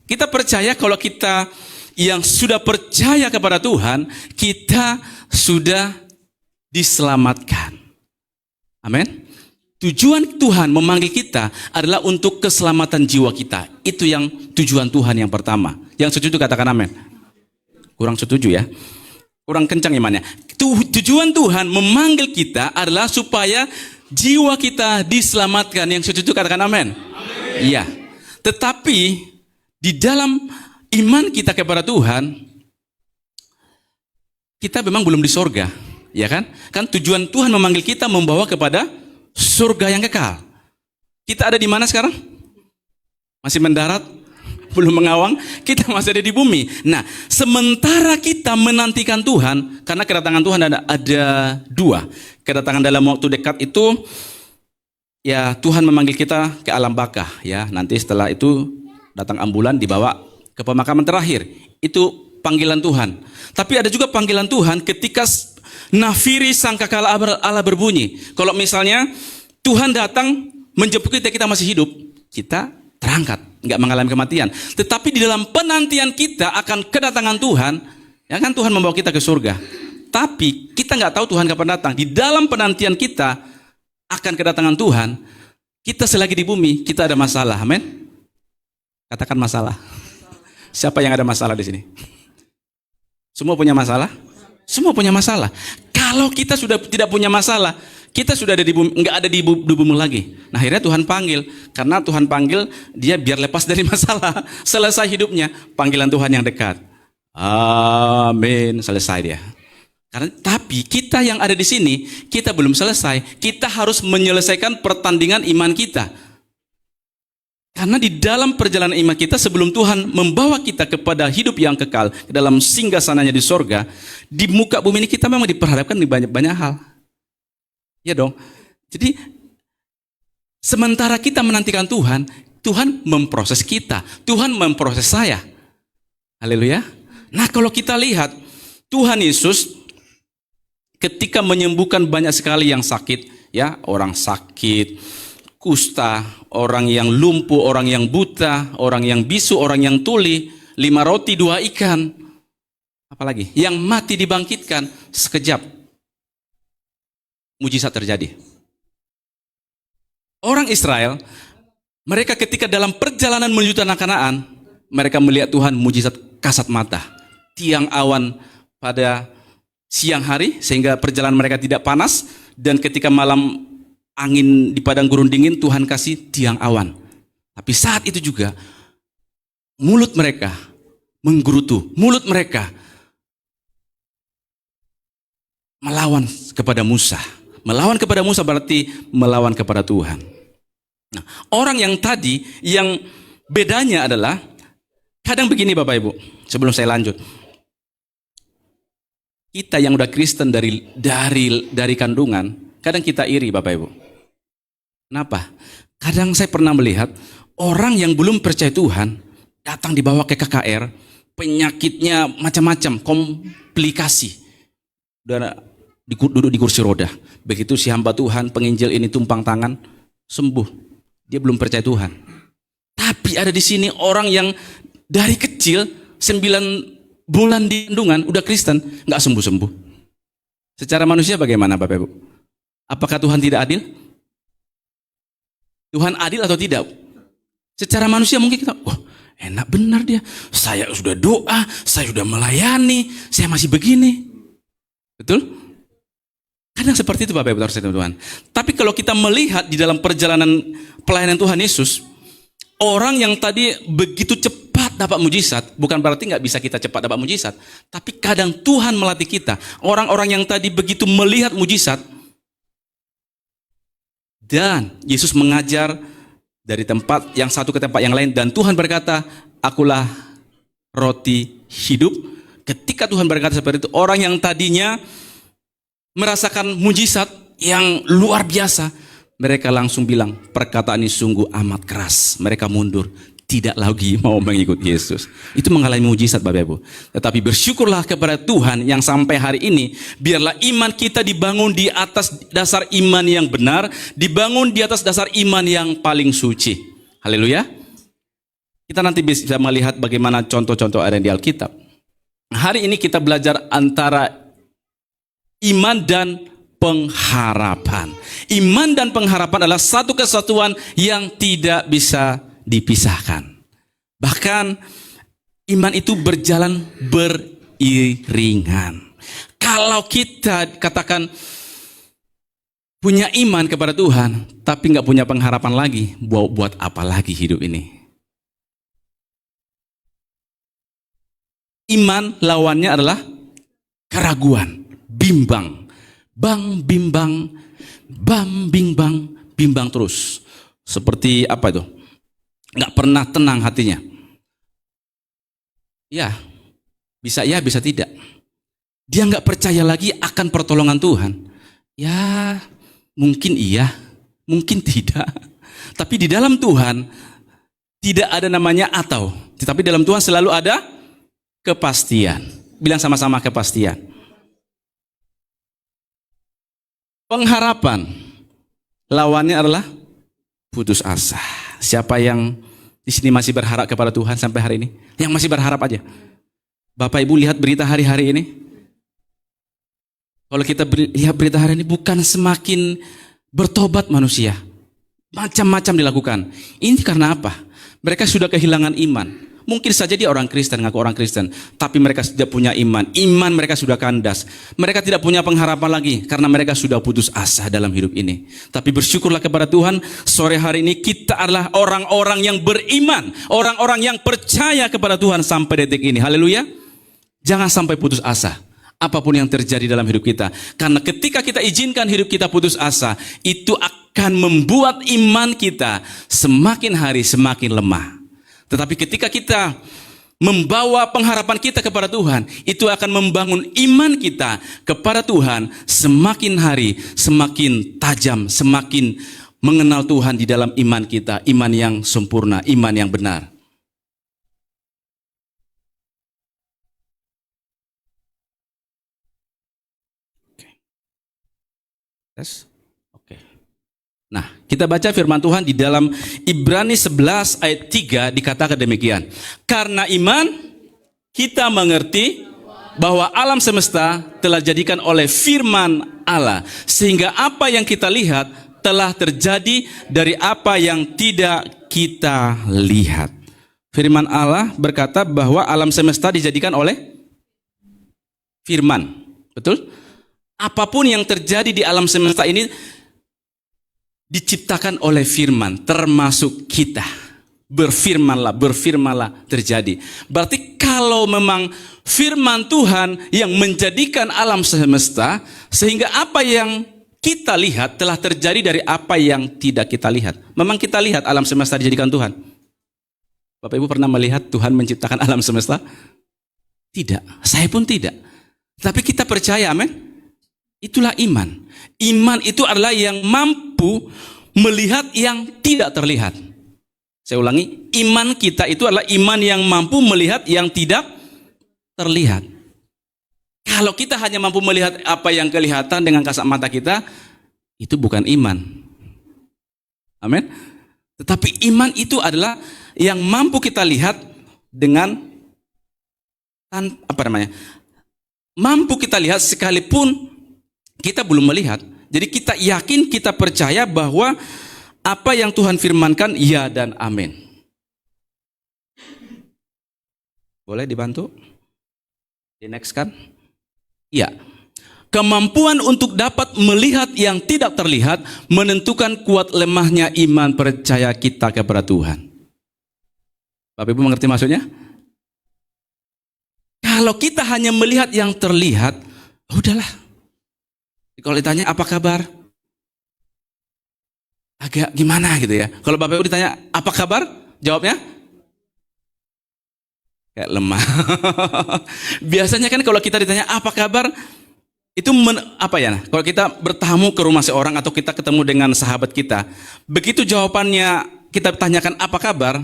Kita percaya kalau kita yang sudah percaya kepada Tuhan, kita sudah diselamatkan. Amin. Tujuan Tuhan memanggil kita adalah untuk keselamatan jiwa kita. Itu yang tujuan Tuhan yang pertama. Yang setuju katakan amin. Kurang setuju ya. Kurang kencang imannya. Tujuan Tuhan memanggil kita adalah supaya jiwa kita diselamatkan. Yang setuju katakan amin. Iya. Tetapi di dalam iman kita kepada Tuhan, kita memang belum di sorga. Ya kan? Kan tujuan Tuhan memanggil kita membawa kepada surga yang kekal. Kita ada di mana sekarang? Masih mendarat? Belum mengawang? Kita masih ada di bumi. Nah, sementara kita menantikan Tuhan, karena kedatangan Tuhan ada dua. Kedatangan dalam waktu dekat itu, ya Tuhan memanggil kita ke alam baka. Ya, nanti setelah itu datang ambulan dibawa ke pemakaman terakhir. Itu panggilan Tuhan. Tapi ada juga panggilan Tuhan ketika nafiri sangkakala Allah berbunyi. Kalau misalnya Tuhan datang menjemput kita masih hidup, kita terangkat, nggak mengalami kematian. Tetapi di dalam penantian kita akan kedatangan Tuhan, ya kan Tuhan membawa kita ke surga. Tapi kita nggak tahu Tuhan kapan datang. Di dalam penantian kita akan kedatangan Tuhan, kita selagi di bumi kita ada masalah, amin. Katakan masalah. Siapa yang ada masalah di sini? Semua punya masalah? Semua punya masalah. Kalau kita sudah tidak punya masalah, kita sudah ada di bumi, nggak ada di bumi lagi. Nah, akhirnya Tuhan panggil. Karena Tuhan panggil, dia biar lepas dari masalah. Selesai hidupnya, panggilan Tuhan yang dekat. Amin. Selesai dia. Tapi kita yang ada di sini, kita belum selesai. Kita harus menyelesaikan pertandingan iman kita. Karena di dalam perjalanan iman kita sebelum Tuhan membawa kita kepada hidup yang kekal, ke dalam singgasananya di sorga, di muka bumi ini kita memang diperhadapkan di banyak hal. Ya dong. Jadi sementara kita menantikan Tuhan, Tuhan memproses kita, Tuhan memproses saya. Haleluya. Nah, kalau kita lihat Tuhan Yesus ketika menyembuhkan banyak sekali yang sakit, ya, orang sakit, kusta, orang yang lumpuh, orang yang buta, orang yang bisu, orang yang tuli, 5 roti 2 ikan, apalagi yang mati dibangkitkan, sekejap mujizat terjadi. Orang Israel, mereka ketika dalam perjalanan menuju tanah Kanaan, mereka melihat Tuhan mujizat kasat mata, tiang awan pada siang hari sehingga perjalanan mereka tidak panas, dan ketika malam angin di padang gurun dingin, Tuhan kasih tiang awan. Tapi saat itu juga mulut mereka menggerutu, mulut mereka melawan kepada Musa. Melawan kepada Musa berarti melawan kepada Tuhan. Nah, orang yang tadi, yang bedanya adalah kadang begini Bapak Ibu, sebelum saya lanjut. Kita yang udah Kristen dari kandungan, kadang kita iri Bapak Ibu. Kenapa? Kadang saya pernah melihat orang yang belum percaya Tuhan datang dibawa ke KKR, penyakitnya macam-macam, komplikasi. Duduk di kursi roda. Begitu si hamba Tuhan, penginjil ini tumpang tangan, sembuh. Dia belum percaya Tuhan. Tapi ada di sini orang yang dari kecil 9 bulan di kandungan udah Kristen, nggak sembuh-sembuh. Secara manusia bagaimana Bapak Ibu? Apakah Tuhan tidak adil? Tuhan adil atau tidak? Secara manusia mungkin kita, wah enak benar dia. Saya sudah doa, saya sudah melayani, saya masih begini. Betul? Kadang seperti itu Bapak Ibu Tuhan. Tapi kalau kita melihat di dalam perjalanan pelayanan Tuhan Yesus, orang yang tadi begitu cepat dapat mujizat, bukan berarti nggak bisa kita cepat dapat mujizat. Tapi kadang Tuhan melatih kita. Orang-orang yang tadi begitu melihat mujizat, dan Yesus mengajar dari tempat yang satu ke tempat yang lain, dan Tuhan berkata, akulah roti hidup. Ketika Tuhan berkata seperti itu, orang yang tadinya merasakan mujizat yang luar biasa, mereka langsung bilang, perkataan ini sungguh amat keras. Mereka mundur, tidak lagi mau mengikut Yesus. Itu mengalami mujizat Bapak Ibu. Tetapi bersyukurlah kepada Tuhan yang sampai hari ini, biarlah iman kita dibangun di atas dasar iman yang benar, dibangun di atas dasar iman yang paling suci. Haleluya. Kita nanti bisa melihat bagaimana contoh-contoh ada di Alkitab. Hari ini kita belajar antara iman dan pengharapan. Iman dan pengharapan adalah satu kesatuan yang tidak bisa dipisahkan. Bahkan iman itu berjalan beriringan. Kalau kita katakan punya iman kepada Tuhan, tapi nggak punya pengharapan lagi, buat apa lagi hidup ini? Iman lawannya adalah keraguan, bimbang. bang bimbang, bam bimbang, bimbang terus. Seperti apa itu? Nggak pernah tenang hatinya. Ya, bisa tidak. Dia nggak percaya lagi akan pertolongan Tuhan. Ya, mungkin iya, mungkin tidak. Tapi di dalam Tuhan tidak ada namanya atau. Tetapi dalam Tuhan selalu ada kepastian. Bilang sama-sama kepastian. Pengharapan. Lawannya adalah putus asa. Siapa yang di sini masih berharap kepada Tuhan sampai hari ini? Yang masih berharap aja. Bapak Ibu lihat berita hari-hari ini. Kalau kita lihat berita hari ini, bukan semakin bertobat manusia. Macam-macam dilakukan. Ini karena apa? Mereka sudah kehilangan iman. Mungkin saja dia orang Kristen, ngaku orang Kristen, tapi mereka tidak punya iman. Iman mereka sudah kandas. Mereka tidak punya pengharapan lagi karena mereka sudah putus asa dalam hidup ini. Tapi bersyukurlah kepada Tuhan, sore hari ini kita adalah orang-orang yang beriman, orang-orang yang percaya kepada Tuhan sampai detik ini. Haleluya. Jangan sampai putus asa. Apapun yang terjadi dalam hidup kita. Karena ketika kita izinkan hidup kita putus asa, itu akan membuat iman kita semakin hari semakin lemah. Tetapi ketika kita membawa pengharapan kita kepada Tuhan, itu akan membangun iman kita kepada Tuhan semakin hari semakin tajam, semakin mengenal Tuhan di dalam iman kita, iman yang sempurna, iman yang benar. Oke. Nah, kita baca firman Tuhan di dalam Ibrani 11 ayat 3 dikatakan demikian. Karena iman kita mengerti bahwa alam semesta telah dijadikan oleh firman Allah, sehingga apa yang kita lihat telah terjadi dari apa yang tidak kita lihat. Firman Allah berkata bahwa alam semesta dijadikan oleh firman. Betul? Apapun yang terjadi di alam semesta ini diciptakan oleh firman, termasuk kita. Berfirmanlah terjadi. Berarti kalau memang firman Tuhan yang menjadikan alam semesta, sehingga apa yang kita lihat telah terjadi dari apa yang tidak kita lihat. Memang kita lihat alam semesta dijadikan Tuhan. Bapak Ibu pernah melihat Tuhan menciptakan alam semesta? Tidak, saya pun tidak. Tapi kita percaya, amin. Itulah iman. Iman itu adalah yang mampu melihat yang tidak terlihat. Saya ulangi, iman kita itu adalah iman yang mampu melihat yang tidak terlihat. Kalau kita hanya mampu melihat apa yang kelihatan dengan kasat mata kita, itu bukan iman. Amin. Tetapi iman itu adalah yang mampu kita lihat dengan mampu kita lihat sekalipun kita belum melihat. Jadi kita yakin, kita percaya bahwa apa yang Tuhan firmankan ya dan amin. Boleh dibantu? Di next kan? Ya. Kemampuan untuk dapat melihat yang tidak terlihat menentukan kuat lemahnya iman percaya kita kepada Tuhan. Bapak Ibu mengerti maksudnya? Kalau kita hanya melihat yang terlihat, udahlah. Kalau ditanya apa kabar? Agak gimana gitu ya. Kalau Bapak Ibu ditanya apa kabar? Jawabnya? Kayak lemah. Biasanya kan kalau kita ditanya apa kabar? Itu kalau kita bertamu ke rumah seorang atau kita ketemu dengan sahabat kita. Begitu jawabannya kita tanyakan apa kabar?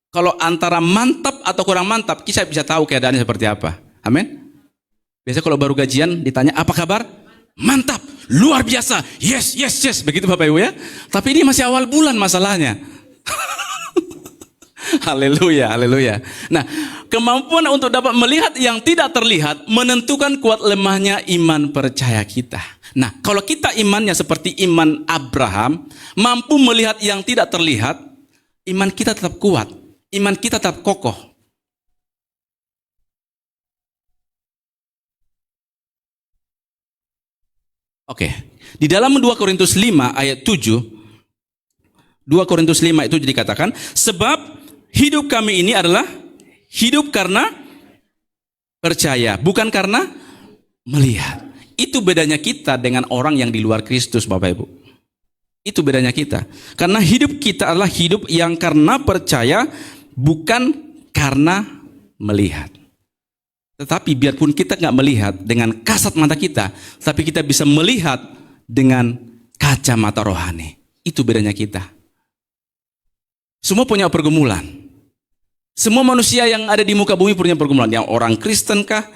Kalau antara mantap atau kurang mantap, kita bisa tahu keadaannya seperti apa. Amin. Biasanya kalau baru gajian ditanya apa kabar? Mantap, luar biasa, yes, begitu Bapak Ibu ya. Tapi ini masih awal bulan masalahnya. Haleluya. Nah, kemampuan untuk dapat melihat yang tidak terlihat menentukan kuat lemahnya iman percaya kita. Nah, kalau kita imannya seperti iman Abraham, mampu melihat yang tidak terlihat, iman kita tetap kuat, iman kita tetap kokoh. Oke, di dalam 2 Korintus 5 ayat 7, 2 Korintus 5 itu dikatakan, sebab hidup kami ini adalah hidup karena percaya, bukan karena melihat. Itu bedanya kita dengan orang yang di luar Kristus, Bapak Ibu. Itu bedanya kita. Karena hidup kita adalah hidup yang karena percaya, bukan karena melihat. Tetapi biarpun kita nggak melihat dengan kasat mata kita, tapi kita bisa melihat dengan kacamata rohani. Itu bedanya kita. Semua punya pergumulan. Semua manusia yang ada di muka bumi punya pergumulan. Yang orang Kristen kah,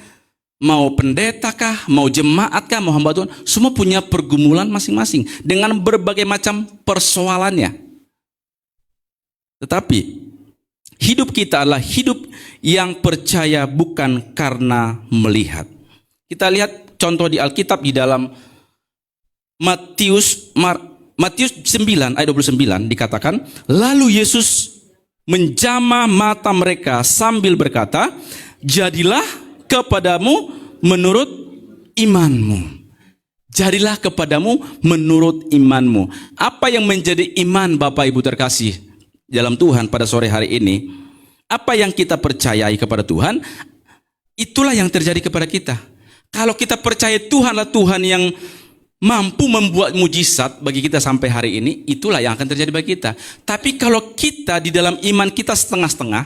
mau pendeta kah, mau jemaat kah, mau hamba Tuhan, semua punya pergumulan masing-masing dengan berbagai macam persoalannya. Tetapi hidup kita adalah hidup yang percaya bukan karena melihat. Kita lihat contoh di Alkitab di dalam Matius 9 ayat 29 dikatakan, lalu Yesus menjamah mata mereka sambil berkata, jadilah kepadamu menurut imanmu. Jadilah kepadamu menurut imanmu. Apa yang menjadi iman Bapak Ibu terkasih dalam Tuhan pada sore hari ini? Apa yang kita percayai kepada Tuhan, itulah yang terjadi kepada kita. Kalau kita percaya Tuhanlah Tuhan yang mampu membuat mujizat bagi kita sampai hari ini, itulah yang akan terjadi bagi kita. Tapi kalau kita di dalam iman kita setengah-setengah,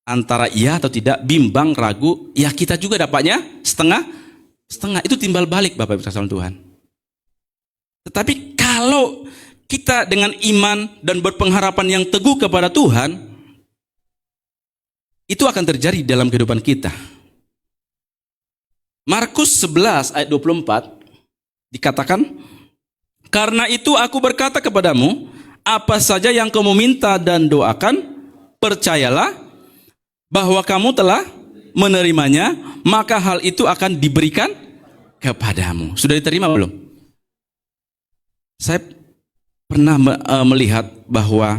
antara iya atau tidak, bimbang, ragu, ya kita juga dapatnya setengah. Itu timbal balik Bapak Ibu sekalian Tuhan. Tetapi kalau kita dengan iman dan berpengharapan yang teguh kepada Tuhan, itu akan terjadi dalam kehidupan kita. Markus 11 ayat 24 dikatakan, karena itu aku berkata kepadamu, apa saja yang kamu minta dan doakan, percayalah bahwa kamu telah menerimanya, maka hal itu akan diberikan kepadamu. Sudah diterima belum? Saya pernah melihat bahwa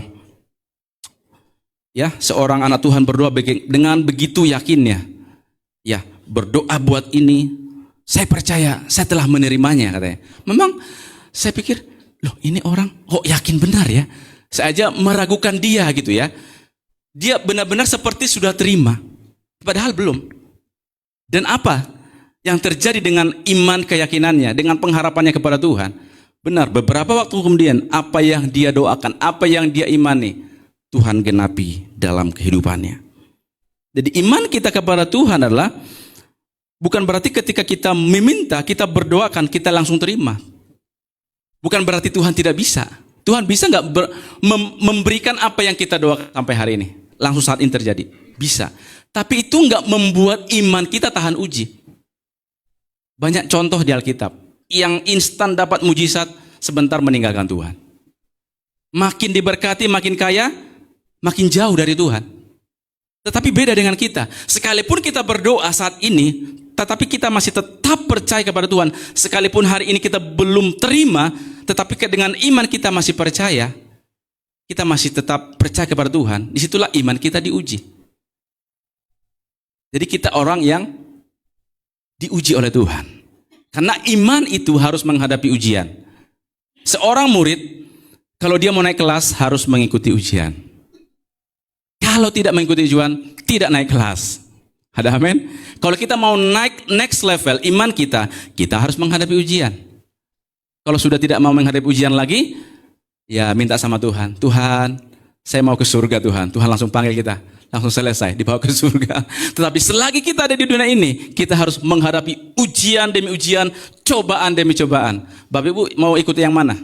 ya, seorang anak Tuhan berdoa dengan begitu yakinnya. Ya, berdoa buat ini, saya percaya, saya telah menerimanya, katanya. Memang saya pikir, loh ini orang kok yakin benar ya? Saya aja meragukan dia gitu ya. Dia benar-benar seperti sudah terima, padahal belum. Dan apa yang terjadi dengan iman keyakinannya, dengan pengharapannya kepada Tuhan? Benar, beberapa waktu kemudian, apa yang dia doakan, apa yang dia imani, Tuhan genapi dalam kehidupannya. Jadi iman kita kepada Tuhan adalah bukan berarti ketika kita meminta, kita berdoakan, kita langsung terima. Bukan berarti Tuhan tidak bisa. Tuhan bisa nggak memberikan apa yang kita doakan sampai hari ini? Langsung saat ini terjadi. Bisa. Tapi itu nggak membuat iman kita tahan uji. Banyak contoh di Alkitab. Yang instan dapat mujizat, sebentar meninggalkan Tuhan. Makin diberkati, makin kaya, makin jauh dari Tuhan. Tetapi beda dengan kita. Sekalipun kita berdoa saat ini, tetapi kita masih tetap percaya kepada Tuhan. Sekalipun hari ini kita belum terima, tetapi dengan iman kita masih percaya, kita masih tetap percaya kepada Tuhan. Disitulah iman kita diuji. Jadi kita orang yang diuji oleh Tuhan. Karena iman itu harus menghadapi ujian. Seorang murid, kalau dia mau naik kelas, harus mengikuti ujian. Kalau tidak mengikuti ujian, tidak naik kelas. Ada amin? Kalau kita mau naik next level iman kita, kita harus menghadapi ujian. Kalau sudah tidak mau menghadapi ujian lagi, ya minta sama Tuhan. Tuhan, saya mau ke surga Tuhan. Tuhan langsung panggil kita. Langsung selesai, dibawa ke surga. Tetapi selagi kita ada di dunia ini, kita harus menghadapi ujian demi ujian, cobaan demi cobaan. Bapak Ibu mau ikut yang mana?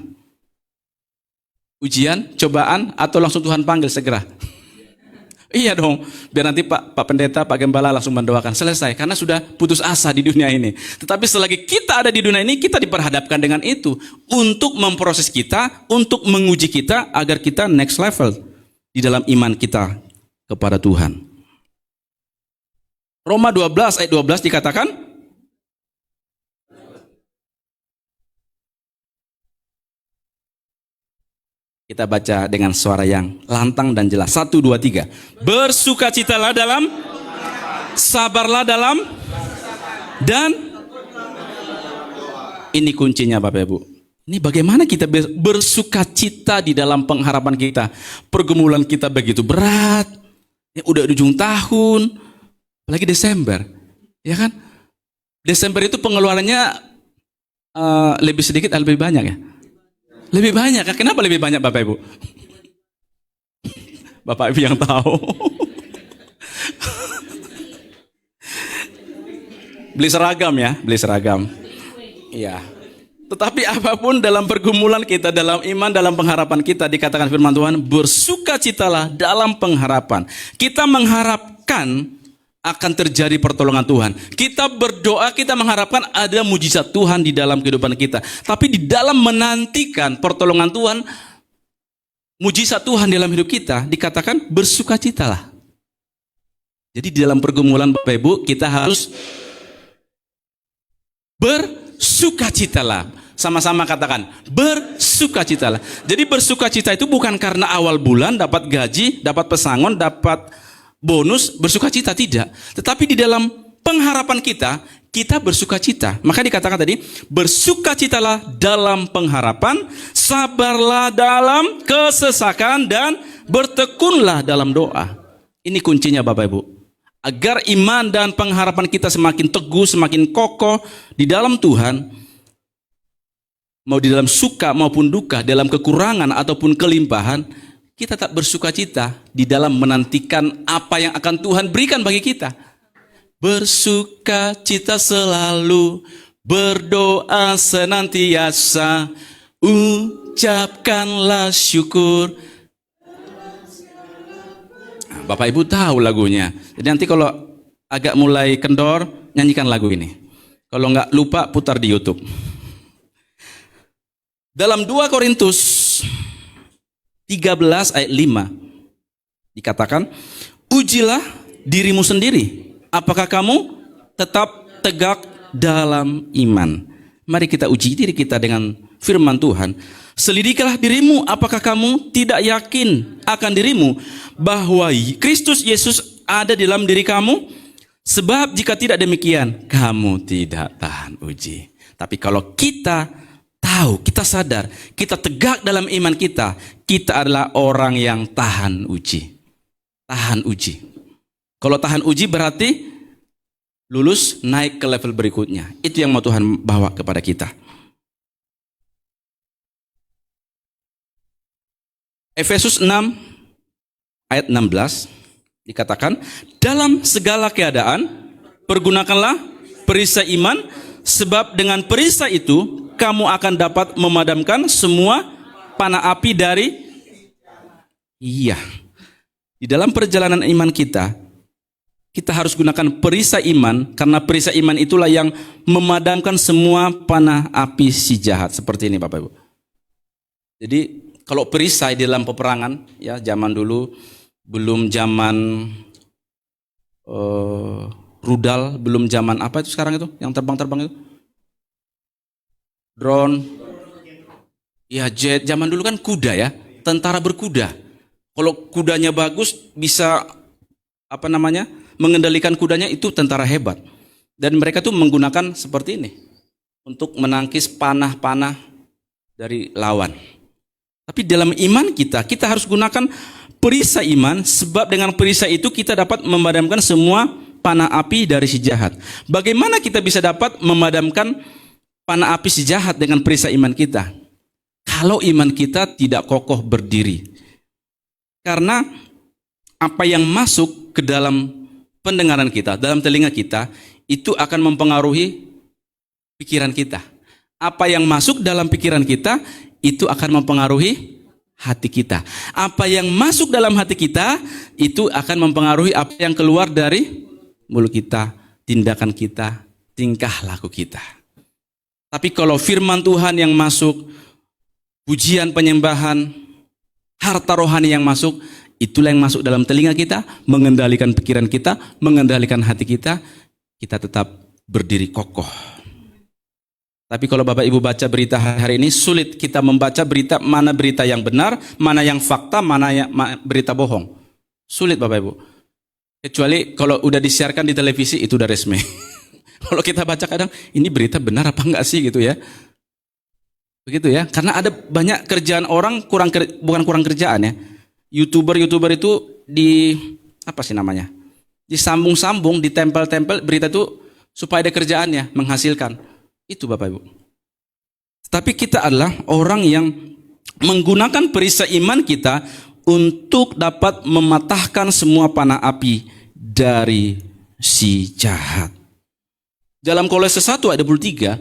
Ujian, cobaan, atau langsung Tuhan panggil segera? Iya dong, biar nanti Pak Pendeta, Pak Gembala langsung mendoakan. Selesai, karena sudah putus asa di dunia ini. Tetapi selagi kita ada di dunia ini, kita diperhadapkan dengan itu. Untuk memproses kita, untuk menguji kita, agar kita next level di dalam iman kita kepada Tuhan. Roma 12 ayat 12 dikatakan, kita baca dengan suara yang lantang dan jelas. 1, 2, 3. Bersukacitalah dalam, sabarlah dalam, dan ini kuncinya Bapak Ibu. Ini bagaimana kita bersukacita di dalam pengharapan kita. Pergumulan kita begitu berat. Ya, udah ujung tahun, apalagi Desember. Ya kan? Desember itu pengeluarannya Lebih sedikit atau lebih banyak ya? Lebih banyak. Kenapa lebih banyak Bapak Ibu? Bapak Ibu yang tahu. Beli seragam ya, beli seragam. Iya. Tetapi apapun dalam pergumulan kita, dalam iman, dalam pengharapan kita, dikatakan firman Tuhan, bersukacitalah dalam pengharapan. Kita mengharapkan akan terjadi pertolongan Tuhan. Kita berdoa, kita mengharapkan ada mujizat Tuhan di dalam kehidupan kita. Tapi di dalam menantikan pertolongan Tuhan, mujizat Tuhan dalam hidup kita, dikatakan bersukacitalah. Jadi di dalam pergumulan Bapak Ibu, kita harus bersukacitalah. Sama-sama katakan, bersukacitalah. Jadi bersukacita itu bukan karena awal bulan dapat gaji, dapat pesangon, dapat bonus, bersukacita tidak. Tetapi di dalam pengharapan kita, kita bersukacita. Maka dikatakan tadi, bersukacitalah dalam pengharapan, sabarlah dalam kesesakan, dan bertekunlah dalam doa. Ini kuncinya Bapak Ibu. Agar iman dan pengharapan kita semakin teguh, semakin kokoh di dalam Tuhan, mau di dalam suka maupun duka, dalam kekurangan ataupun kelimpahan, kita tak bersukacita di dalam menantikan apa yang akan Tuhan berikan bagi kita. Bersukacita selalu, berdoa senantiasa, ucapkanlah syukur. Nah, Bapak Ibu tahu lagunya. Jadi nanti kalau agak mulai kendor, nyanyikan lagu ini. Kalau nggak lupa, putar di YouTube. Dalam 2 Korintus 13 ayat 5 dikatakan, ujilah dirimu sendiri, apakah kamu tetap tegak dalam iman. Mari kita uji diri kita dengan firman Tuhan. Selidikilah dirimu, apakah kamu tidak yakin akan dirimu bahwa Kristus Yesus ada di dalam diri kamu? Sebab jika tidak demikian, kamu tidak tahan uji. Tapi kalau kita tahu, kita sadar, kita tegak dalam iman kita, kita adalah orang yang tahan uji. Tahan uji. Kalau tahan uji berarti lulus, naik ke level berikutnya. Itu yang mau Tuhan bawa kepada kita. Efesus 6 ayat 16 dikatakan, dalam segala keadaan pergunakanlah perisai iman, sebab dengan perisai itu kamu akan dapat memadamkan semua panah api dari. Iya. Di dalam perjalanan iman kita, kita harus gunakan perisai iman, karena perisai iman itulah yang memadamkan semua panah api si jahat. Seperti ini Bapak Ibu. Jadi kalau perisai di dalam peperangan, ya zaman dulu, belum zaman rudal, belum zaman apa itu sekarang itu, yang terbang-terbang itu? Drone, ya jet. Zaman dulu kan kuda ya, tentara berkuda. Kalau kudanya bagus, bisa mengendalikan kudanya, itu tentara hebat. Dan mereka tuh menggunakan seperti ini untuk menangkis panah-panah dari lawan. Tapi dalam iman kita harus gunakan perisai iman, sebab dengan perisai itu kita dapat memadamkan semua panah api dari si jahat. Bagaimana kita bisa dapat memadamkan panah api si jahat dengan perisai iman kita? Kalau iman kita tidak kokoh berdiri. Karena apa yang masuk ke dalam pendengaran kita, dalam telinga kita, itu akan mempengaruhi pikiran kita. Apa yang masuk dalam pikiran kita, itu akan mempengaruhi hati kita. Apa yang masuk dalam hati kita, itu akan mempengaruhi apa yang keluar dari mulut kita, tindakan kita, tingkah laku kita. Tapi kalau firman Tuhan yang masuk, pujian penyembahan, harta rohani yang masuk, itulah yang masuk dalam telinga kita, mengendalikan pikiran kita, mengendalikan hati kita, kita tetap berdiri kokoh. Tapi kalau Bapak Ibu baca berita hari ini, sulit kita membaca mana berita yang benar, mana yang fakta, mana yang berita bohong. Sulit Bapak Ibu. Kecuali kalau udah disiarkan di televisi, itu udah resmi. Kalau kita baca kadang, ini berita benar apa enggak sih gitu ya. Begitu ya, karena ada banyak kerjaan orang, bukan kurang kerjaan ya. YouTuber itu disambung-sambung, ditempel-tempel berita itu supaya ada kerjaannya, menghasilkan. Itu Bapak Ibu. Tapi kita adalah orang yang menggunakan perisai iman kita untuk dapat mematahkan semua panah api dari si jahat. Dalam Kolose 1 ayat 23,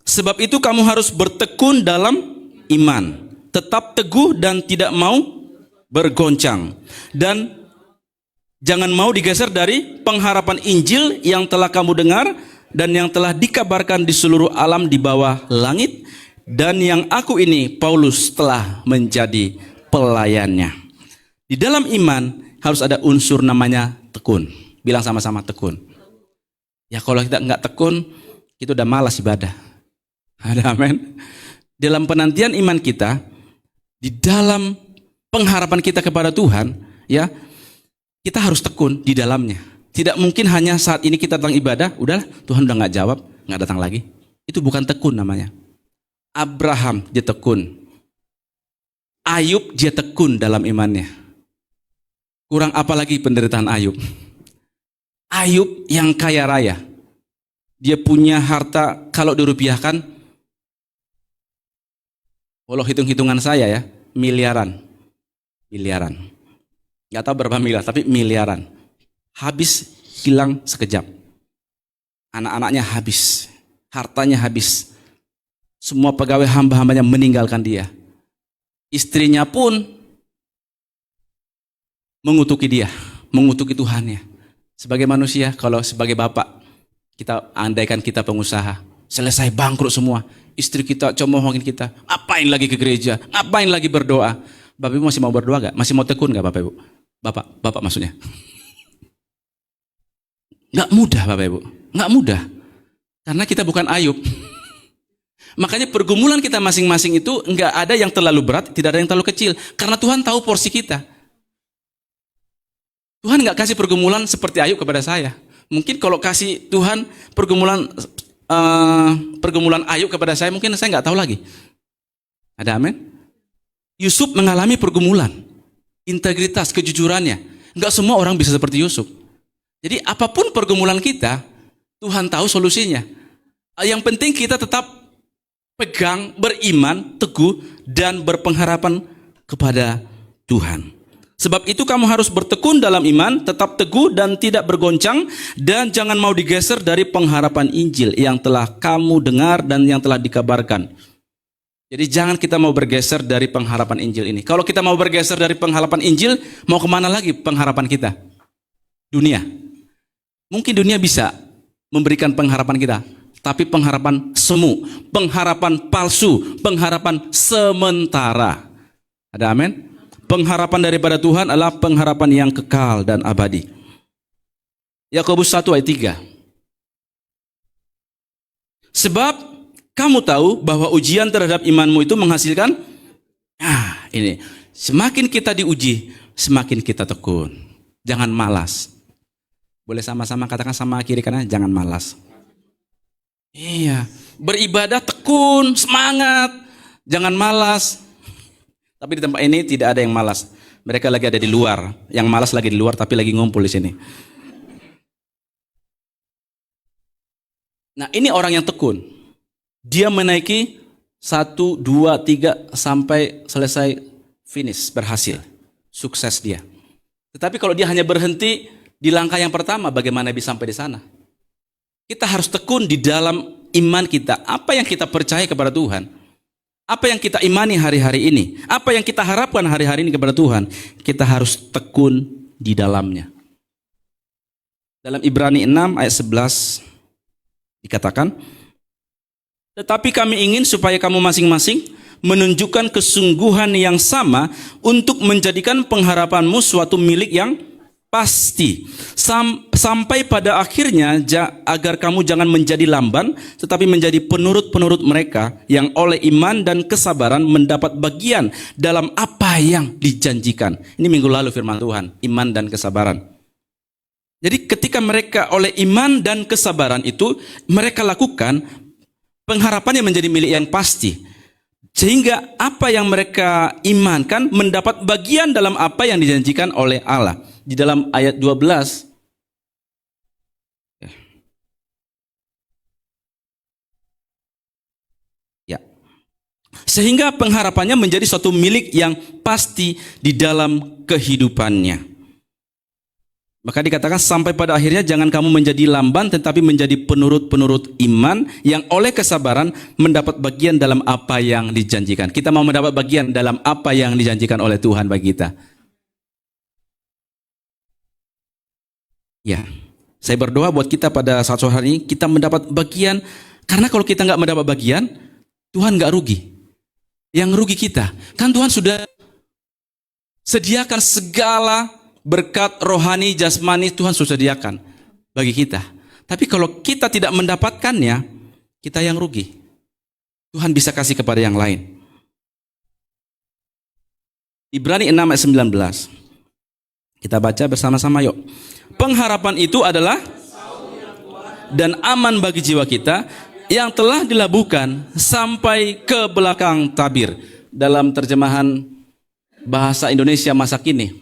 sebab itu kamu harus bertekun dalam iman, tetap teguh dan tidak mau bergoncang, dan jangan mau digeser dari pengharapan Injil yang telah kamu dengar dan yang telah dikabarkan di seluruh alam di bawah langit, dan yang aku ini, Paulus, telah menjadi pelayannya. Di dalam iman harus ada unsur namanya tekun. Bilang sama-sama tekun. Ya kalau kita nggak tekun, kita udah malas ibadah. Ada amin. Dalam penantian iman kita, di dalam pengharapan kita kepada Tuhan, ya kita harus tekun di dalamnya. Tidak mungkin hanya saat ini kita datang ibadah, udah Tuhan udah nggak jawab, nggak datang lagi. Itu bukan tekun namanya. Abraham dia tekun. Ayub dia tekun dalam imannya. Kurang apa lagi penderitaan Ayub? Ayub yang kaya raya. Dia punya harta kalau dirupiahkan, walau hitung-hitungan saya ya, miliaran. Gak tahu berapa miliar, tapi miliaran. Habis, hilang sekejap. Anak-anaknya habis, hartanya habis. Semua pegawai hamba-hambanya meninggalkan dia. Istrinya pun mengutuki dia, mengutuki Tuhannya. Sebagai manusia, kalau sebagai bapak, kita andaikan kita pengusaha, selesai bangkrut semua, istri kita comohongin kita, ngapain lagi ke gereja, ngapain lagi berdoa. Bapak Ibu masih mau berdoa gak? Masih mau tekun gak Bapak Ibu? Bapak maksudnya. Gak mudah Bapak Ibu, gak mudah. Karena kita bukan Ayub. Makanya pergumulan kita masing-masing itu nggak ada yang terlalu berat, tidak ada yang terlalu kecil. Karena Tuhan tahu porsi kita. Tuhan nggak kasih pergumulan seperti Ayub kepada saya. Mungkin kalau kasih Tuhan pergumulan Ayub kepada saya, mungkin saya nggak tahu lagi. Ada amin? Yusuf mengalami pergumulan, integritas, kejujurannya. Nggak semua orang bisa seperti Yusuf. Jadi apapun pergumulan kita, Tuhan tahu solusinya. Yang penting kita tetap pegang, beriman, teguh, dan berpengharapan kepada Tuhan. Sebab itu kamu harus bertekun dalam iman, tetap teguh dan tidak bergoncang, dan jangan mau digeser dari pengharapan Injil yang telah kamu dengar dan yang telah dikabarkan. Jadi jangan kita mau bergeser dari pengharapan Injil ini. Kalau kita mau bergeser dari pengharapan Injil, mau kemana lagi pengharapan kita? Dunia. Mungkin dunia bisa memberikan pengharapan kita, tapi pengharapan semu, pengharapan palsu, pengharapan sementara. Ada amin? Pengharapan daripada Tuhan adalah pengharapan yang kekal dan abadi. Yakobus 1 ayat 3. Sebab kamu tahu bahwa ujian terhadap imanmu itu menghasilkan, ini, semakin kita diuji, semakin kita tekun. Jangan malas. Boleh sama-sama katakan sama kiri kanan, jangan malas. Iya, beribadah tekun, semangat, jangan malas. Tapi di tempat ini tidak ada yang malas. Mereka lagi ada di luar. Yang malas lagi di luar, tapi lagi ngumpul di sini. Nah, ini orang yang tekun. Dia menaiki 1, 2, 3 sampai selesai finish, berhasil. Sukses dia. Tetapi kalau dia hanya berhenti di langkah yang pertama, bagaimana bisa sampai di sana? Kita harus tekun di dalam iman kita. Apa yang kita percaya kepada Tuhan? Apa yang kita imani hari-hari ini? Apa yang kita harapkan hari-hari ini kepada Tuhan? Kita harus tekun di dalamnya. Dalam Ibrani 6 ayat 11 dikatakan, tetapi kami ingin supaya kamu masing-masing menunjukkan kesungguhan yang sama untuk menjadikan pengharapanmu suatu milik yang pasti sampai pada akhirnya, agar kamu jangan menjadi lamban tetapi menjadi penurut-penurut mereka yang oleh iman dan kesabaran mendapat bagian dalam apa yang dijanjikan. Ini minggu lalu firman Tuhan, iman dan kesabaran. Jadi ketika mereka oleh iman dan kesabaran itu mereka lakukan, pengharapannya menjadi milik yang pasti. Sehingga apa yang mereka imankan mendapat bagian dalam apa yang dijanjikan oleh Allah. Di dalam ayat 12, Sehingga pengharapannya menjadi suatu milik yang pasti di dalam kehidupannya. Maka dikatakan sampai pada akhirnya jangan kamu menjadi lamban tetapi menjadi penurut-penurut iman yang oleh kesabaran mendapat bagian dalam apa yang dijanjikan. Kita mau mendapat bagian dalam apa yang dijanjikan oleh Tuhan bagi kita. Ya, saya berdoa buat kita pada saat sore hari ini kita mendapat bagian, karena kalau kita nggak mendapat bagian, Tuhan nggak rugi. Yang rugi kita, kan Tuhan sudah sediakan segala berkat rohani, jasmani, Tuhan sudah sediakan bagi kita. Tapi kalau kita tidak mendapatkannya, kita yang rugi. Tuhan bisa kasih kepada yang lain. Ibrani 6 ayat 19. Kita baca bersama-sama yuk. Pengharapan itu adalah dan aman bagi jiwa kita yang telah dilabuhkan sampai ke belakang tabir. Dalam terjemahan bahasa Indonesia masa kini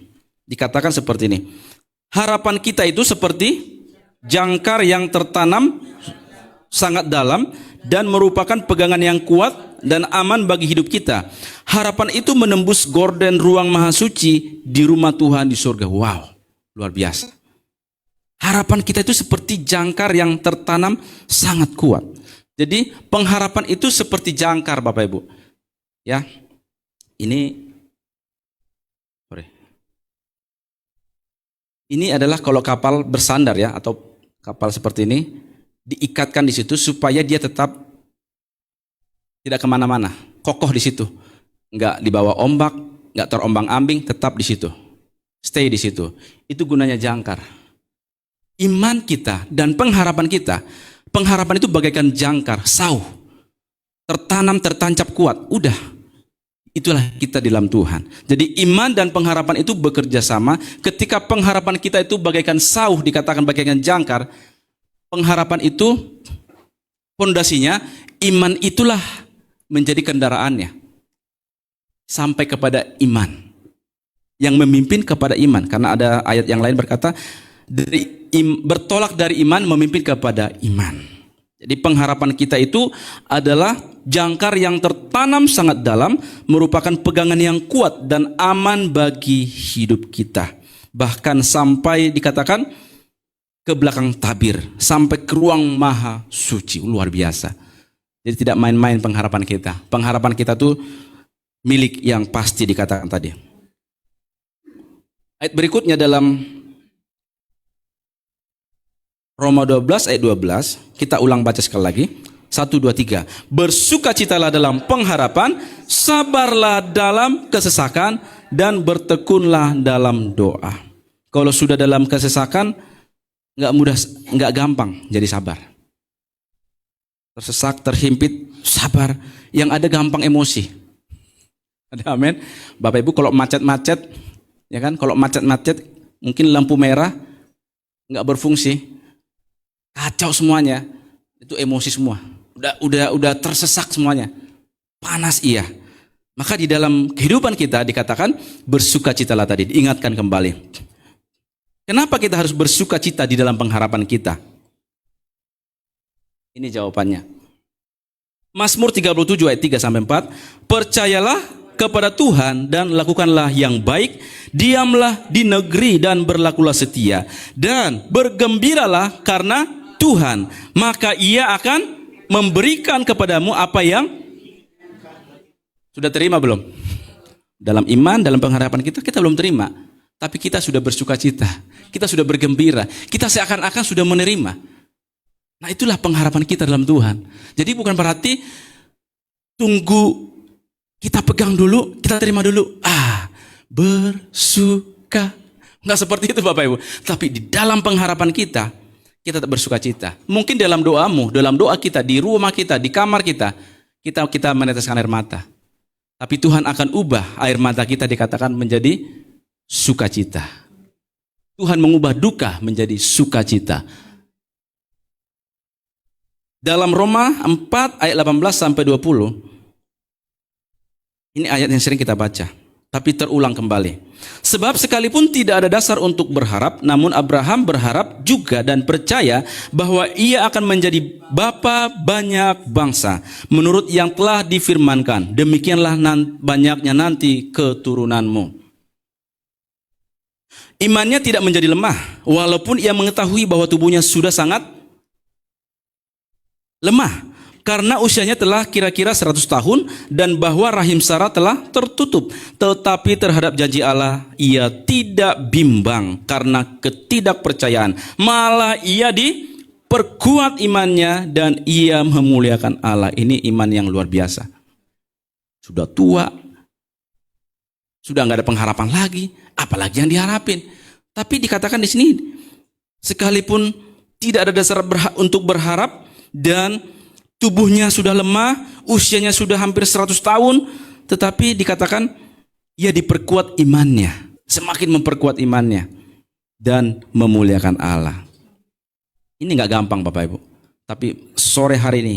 dikatakan seperti ini. Harapan kita itu seperti jangkar yang tertanam sangat dalam dan merupakan pegangan yang kuat dan aman bagi hidup kita. Harapan itu menembus gorden ruang maha suci di rumah Tuhan di surga. Wow, luar biasa. Harapan kita itu seperti jangkar yang tertanam sangat kuat. Jadi pengharapan itu seperti jangkar Bapak Ibu. Ya, ini adalah kalau kapal bersandar ya, atau kapal seperti ini diikatkan di situ supaya dia tetap tidak kemana-mana, kokoh di situ, nggak dibawa ombak, nggak terombang-ambing, tetap di situ, stay di situ. Itu gunanya jangkar. Iman kita dan pengharapan kita, pengharapan itu bagaikan jangkar, sauh, tertanam, tertancap kuat. Udah, itulah kita di dalam Tuhan. Jadi iman dan pengharapan itu bekerja sama. Ketika pengharapan kita itu bagaikan sauh, dikatakan bagaikan jangkar, pengharapan itu pondasinya, iman itulah menjadi kendaraannya. Sampai kepada iman. Yang memimpin kepada iman. Karena ada ayat yang lain berkata, bertolak dari iman memimpin kepada iman. Jadi pengharapan kita itu adalah jangkar yang tertanam sangat dalam, merupakan pegangan yang kuat dan aman bagi hidup kita. Bahkan sampai dikatakan ke belakang tabir, sampai ke ruang maha suci. Luar biasa. Jadi tidak main-main pengharapan kita. Pengharapan kita tuh milik yang pasti dikatakan tadi. Ayat berikutnya dalam Roma 12 ayat 12, kita ulang baca sekali lagi. 1, 2, 3. Bersukacitalah dalam pengharapan, sabarlah dalam kesesakan, dan bertekunlah dalam doa. Kalau sudah dalam kesesakan, nggak mudah, nggak gampang jadi sabar. Tersesak, terhimpit, sabar. Yang ada gampang emosi. Ada amin. Bapak Ibu kalau macet-macet, ya kan? Kalau macet-macet, mungkin lampu merah nggak berfungsi. Kacau semuanya, itu emosi semua, udah tersesak semuanya, panas iya. Maka di dalam kehidupan kita dikatakan bersukacitalah tadi, diingatkan kembali. Kenapa kita harus bersukacita di dalam pengharapan kita? Ini jawabannya. Mazmur 37 ayat 3 sampai 4. Percayalah kepada Tuhan dan lakukanlah yang baik, diamlah di negeri dan berlakulah setia, dan bergembiralah karena Tuhan, maka ia akan memberikan kepadamu apa yang sudah terima belum? Dalam iman, dalam pengharapan kita belum terima, tapi kita sudah bersukacita, kita sudah bergembira, kita seakan-akan sudah menerima. Nah itulah pengharapan kita dalam Tuhan. Jadi bukan berarti tunggu kita pegang dulu, kita terima dulu. Bersuka. Nggak seperti itu Bapak Ibu. Tapi di dalam pengharapan kita tetap bersuka cita. Mungkin dalam doamu, dalam doa kita, di rumah kita, di kamar kita meneteskan air mata. Tapi Tuhan akan ubah air mata kita dikatakan menjadi sukacita. Tuhan mengubah duka menjadi sukacita. Dalam Roma 4 ayat 18 sampai 20. Ini ayat yang sering kita baca. tapi terulang kembali. Sebab sekalipun tidak ada dasar untuk berharap, namun Abraham berharap juga dan percaya bahwa ia akan menjadi bapa banyak bangsa, menurut yang telah difirmankan, demikianlah banyaknya nanti keturunanmu. Imannya tidak menjadi lemah, walaupun ia mengetahui bahwa tubuhnya sudah sangat lemah, karena usianya telah kira-kira 100 tahun dan bahwa rahim Sarah telah tertutup. Tetapi terhadap janji Allah ia tidak bimbang karena ketidakpercayaan. Malah ia diperkuat imannya dan ia memuliakan Allah. Ini iman yang luar biasa. Sudah tua, sudah nggak ada pengharapan lagi, apalagi yang diharapin. Tapi dikatakan di sini, sekalipun tidak ada dasar untuk berharap dan tubuhnya sudah lemah, usianya sudah hampir 100 tahun, tetapi dikatakan ia diperkuat imannya, semakin memperkuat imannya dan memuliakan Allah. Ini nggak gampang Bapak Ibu, tapi sore hari ini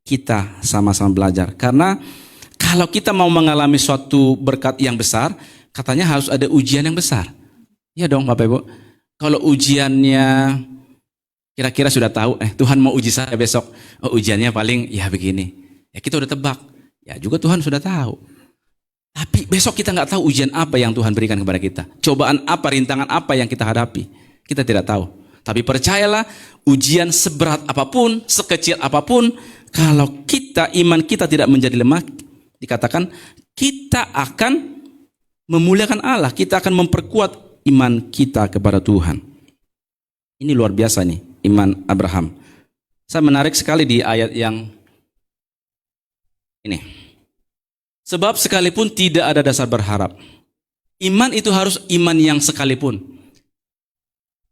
kita sama-sama belajar. Karena kalau kita mau mengalami suatu berkat yang besar, katanya harus ada ujian yang besar. Ya dong Bapak Ibu, kalau ujiannya kira-kira sudah tahu, Tuhan mau uji saya besok. Oh, ujiannya paling ya begini. Ya kita udah tebak. Ya juga Tuhan sudah tahu. Tapi besok kita nggak tahu ujian apa yang Tuhan berikan kepada kita. Cobaan apa, rintangan apa yang kita hadapi. Kita tidak tahu. Tapi percayalah, ujian seberat apapun, sekecil apapun, kalau iman kita tidak menjadi lemah, dikatakan kita akan memuliakan Allah. Kita akan memperkuat iman kita kepada Tuhan. Ini luar biasa nih, iman Abraham. Saya menarik sekali di ayat yang ini. Sebab sekalipun tidak ada dasar berharap. Iman itu harus iman yang sekalipun.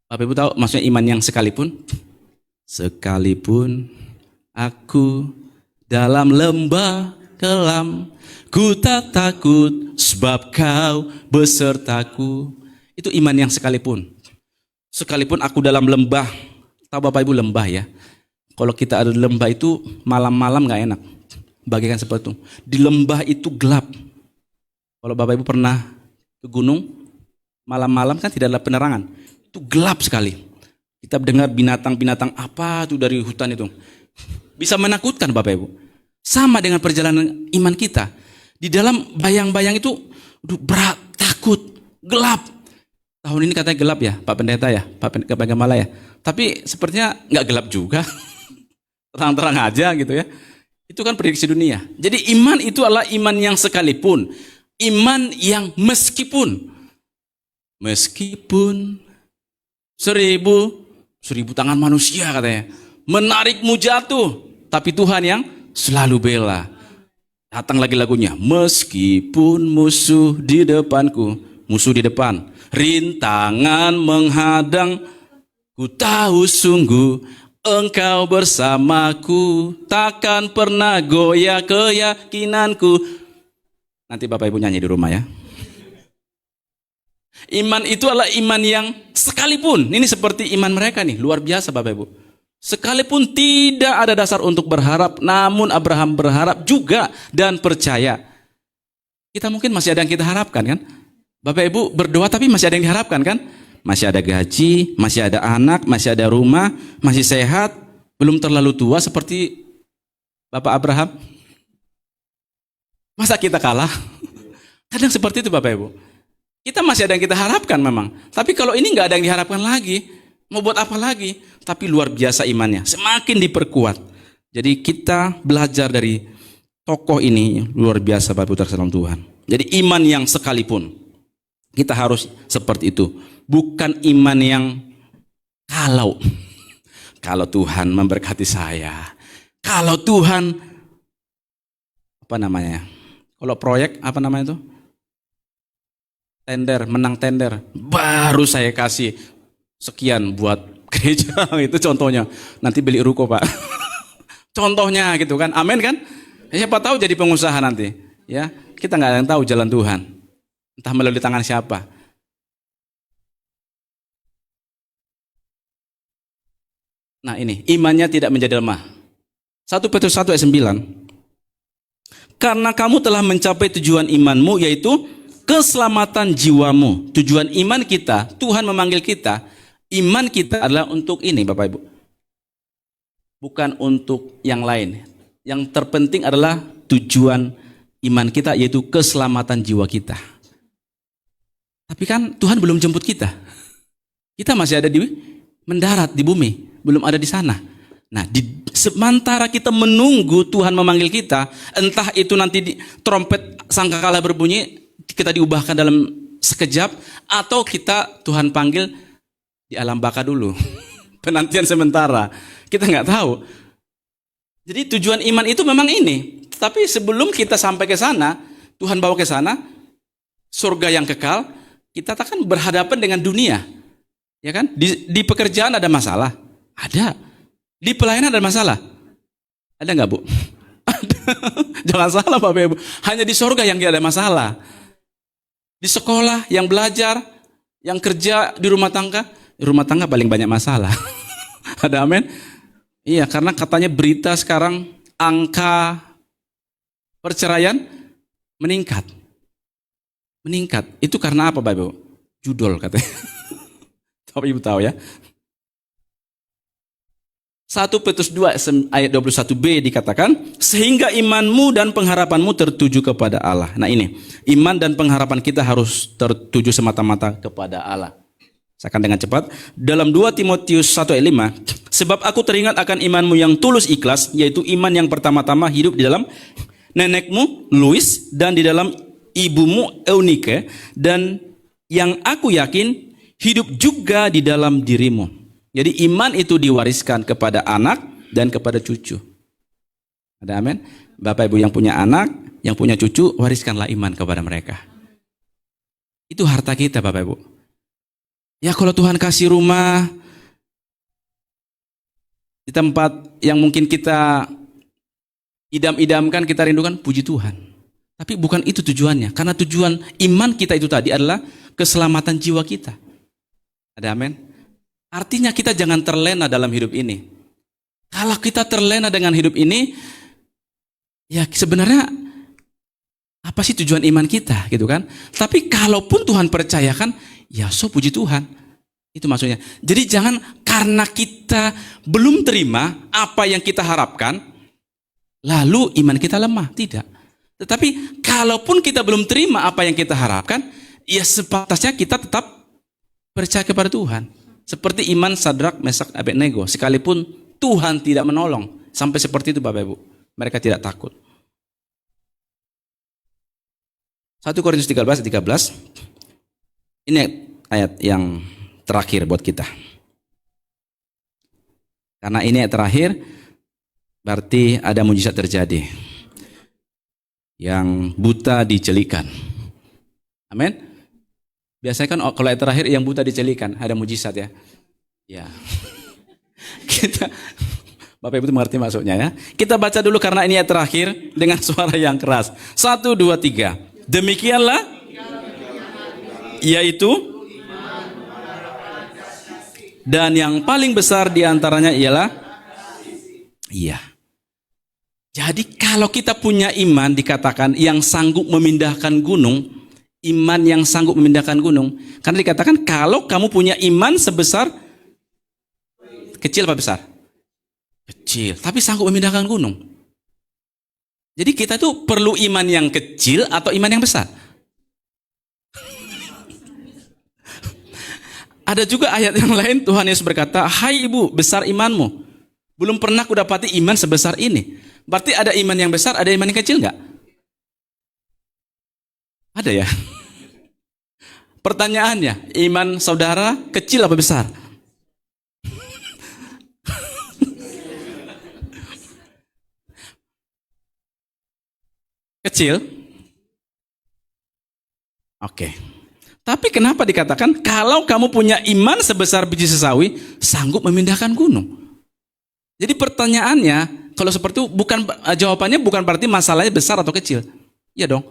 Bapak Ibu tahu maksudnya iman yang sekalipun? Sekalipun aku dalam lembah kelam, ku tak takut sebab kau besertaku. Itu iman yang sekalipun. Sekalipun aku dalam lembah, tahu Bapak Ibu lembah ya. Kalau kita ada di lembah itu malam-malam gak enak. Bagaikan seperti itu. Di lembah itu gelap. Kalau Bapak Ibu pernah ke gunung, malam-malam kan tidak ada penerangan. Itu gelap sekali. Kita dengar binatang-binatang apa tuh dari hutan itu. Bisa menakutkan Bapak Ibu. Sama dengan perjalanan iman kita. Di dalam bayang-bayang itu berat, takut, gelap. Tahun ini katanya gelap ya, Pak Pendeta ya, Pak Gembala ya. Tapi sepertinya nggak gelap juga. Terang-terang aja gitu ya. Itu kan prediksi dunia. Jadi iman itu adalah iman yang sekalipun. Iman yang meskipun seribu tangan manusia katanya menarikmu jatuh, tapi Tuhan yang selalu bela. Datang lagi lagunya, meskipun musuh di depanku, musuh di depan, rintangan menghadang, ku tahu sungguh Engkau bersamaku, takkan pernah goyah keyakinanku. Nanti Bapak Ibu nyanyi di rumah ya. Iman itu adalah iman yang sekalipun, ini seperti iman mereka nih, luar biasa Bapak Ibu. Sekalipun tidak ada dasar untuk berharap, namun Abraham berharap juga dan percaya. Kita mungkin masih ada yang kita harapkan kan? Bapak Ibu berdoa tapi masih ada yang diharapkan kan? Masih ada gaji, masih ada anak, masih ada rumah, masih sehat, belum terlalu tua seperti Bapak Abraham. Masa kita kalah? Kadang seperti itu Bapak Ibu. Kita masih ada yang kita harapkan memang. Tapi kalau ini nggak ada yang diharapkan lagi, mau buat apa lagi? Tapi luar biasa imannya, semakin diperkuat. Jadi kita belajar dari tokoh ini luar biasa Bapak Ibu tersalam Tuhan. Jadi iman yang sekalipun, kita harus seperti itu. Bukan iman yang kalau Tuhan memberkati saya, kalau Tuhan kalau proyek itu tender, menang tender, baru saya kasih sekian buat gereja. Itu contohnya. Nanti beli ruko Pak. Contohnya gitu kan, amin kan? Siapa tahu jadi pengusaha nanti ya. Kita nggak ada yang tahu jalan Tuhan, entah melalui tangan siapa. Nah ini, imannya tidak menjadi lemah. 1 Petrus 1 ayat 9. Karena kamu telah mencapai tujuan imanmu, yaitu keselamatan jiwamu. Tujuan iman kita, Tuhan memanggil kita, iman kita adalah untuk ini Bapak Ibu. Bukan untuk yang lain. Yang terpenting adalah tujuan iman kita, yaitu keselamatan jiwa kita. Tapi kan Tuhan belum jemput kita. Kita masih ada di mendarat di bumi, belum ada di sana. Nah, sementara kita menunggu Tuhan memanggil kita, entah itu nanti trompet sangkakala berbunyi, kita diubahkan dalam sekejap, atau kita Tuhan panggil di alam baka dulu. Penantian sementara. Kita nggak tahu. Jadi tujuan iman itu memang ini. Tapi sebelum kita sampai ke sana, Tuhan bawa ke sana, surga yang kekal, kita akan berhadapan dengan dunia. Ya kan? Di pekerjaan ada masalah? Ada. Di pelayanan ada masalah? Ada nggak, Bu? Ada. Jangan salah Bapak Ibu. Hanya di surga yang tidak ada masalah. Di sekolah, yang belajar, yang kerja di rumah tangga paling banyak masalah. Ada amin? Iya, karena katanya berita sekarang angka perceraian meningkat. Meningkat. Itu karena apa Bapak Ibu? Judol katanya. Bapak Ibu tahu ya? 1 Petrus 2 ayat 21b dikatakan, sehingga imanmu dan pengharapanmu tertuju kepada Allah. Nah ini, iman dan pengharapan kita harus tertuju semata-mata kepada Allah. Saya akan dengan cepat. Dalam 2 Timotius 1 ayat 5, sebab aku teringat akan imanmu yang tulus ikhlas, yaitu iman yang pertama-tama hidup di dalam nenekmu Lois dan di dalam ibumu Eunike, dan yang aku yakin hidup juga di dalam dirimu. Jadi iman itu diwariskan kepada anak dan kepada cucu. Ada amin? Bapak Ibu yang punya anak, yang punya cucu, wariskanlah iman kepada mereka. Itu harta kita Bapak Ibu. Ya kalau Tuhan kasih rumah di tempat yang mungkin kita idam-idamkan, kita rindukan, puji Tuhan. Tapi bukan itu tujuannya. Karena tujuan iman kita itu tadi adalah keselamatan jiwa kita. Ada amin? Artinya kita jangan terlena dalam hidup ini. Kalau kita terlena dengan hidup ini, ya sebenarnya apa sih tujuan iman kita gitu kan? Tapi kalaupun Tuhan percayakan, ya so puji Tuhan. Itu maksudnya. Jadi jangan karena kita belum terima apa yang kita harapkan, lalu iman kita lemah. Tidak. Tetapi kalaupun kita belum terima apa yang kita harapkan, ya sepantasnya kita tetap percaya kepada Tuhan. Seperti iman Sadrak, Mesak, Abednego. Sekalipun Tuhan tidak menolong. Sampai seperti itu Bapak Ibu. Mereka tidak takut. 1 Korintus 13. Ini ayat yang terakhir buat kita. Karena ini ayat terakhir, berarti ada mujizat terjadi. Yang buta dicelikan. Amin. Biasanya kan kalau ayat terakhir yang buta dicelikan, ada mujizat ya. Ya. Kita Bapak Ibu itu mengerti maksudnya ya. Kita baca dulu karena ini ayat terakhir dengan suara yang keras. 1, 2, 3. Demikianlah yaitu dan yang paling besar diantaranya ialah iya. Jadi kalau kita punya iman dikatakan yang sanggup memindahkan gunung, iman yang sanggup memindahkan gunung. Karena dikatakan kalau kamu punya iman sebesar kecil apa besar? Kecil, tapi sanggup memindahkan gunung. Jadi kita tuh perlu iman yang kecil atau iman yang besar? Ada juga ayat yang lain Tuhan Yesus berkata, hai ibu besar imanmu. Belum pernah kudapati iman sebesar ini. Berarti ada iman yang besar, ada iman yang kecil enggak? Ada ya? Pertanyaannya, iman saudara kecil apa besar? Kecil? Oke. Tapi kenapa dikatakan kalau kamu punya iman sebesar biji sesawi, sanggup memindahkan gunung? Jadi pertanyaannya, kalau seperti itu jawabannya bukan berarti masalahnya besar atau kecil. Iya dong.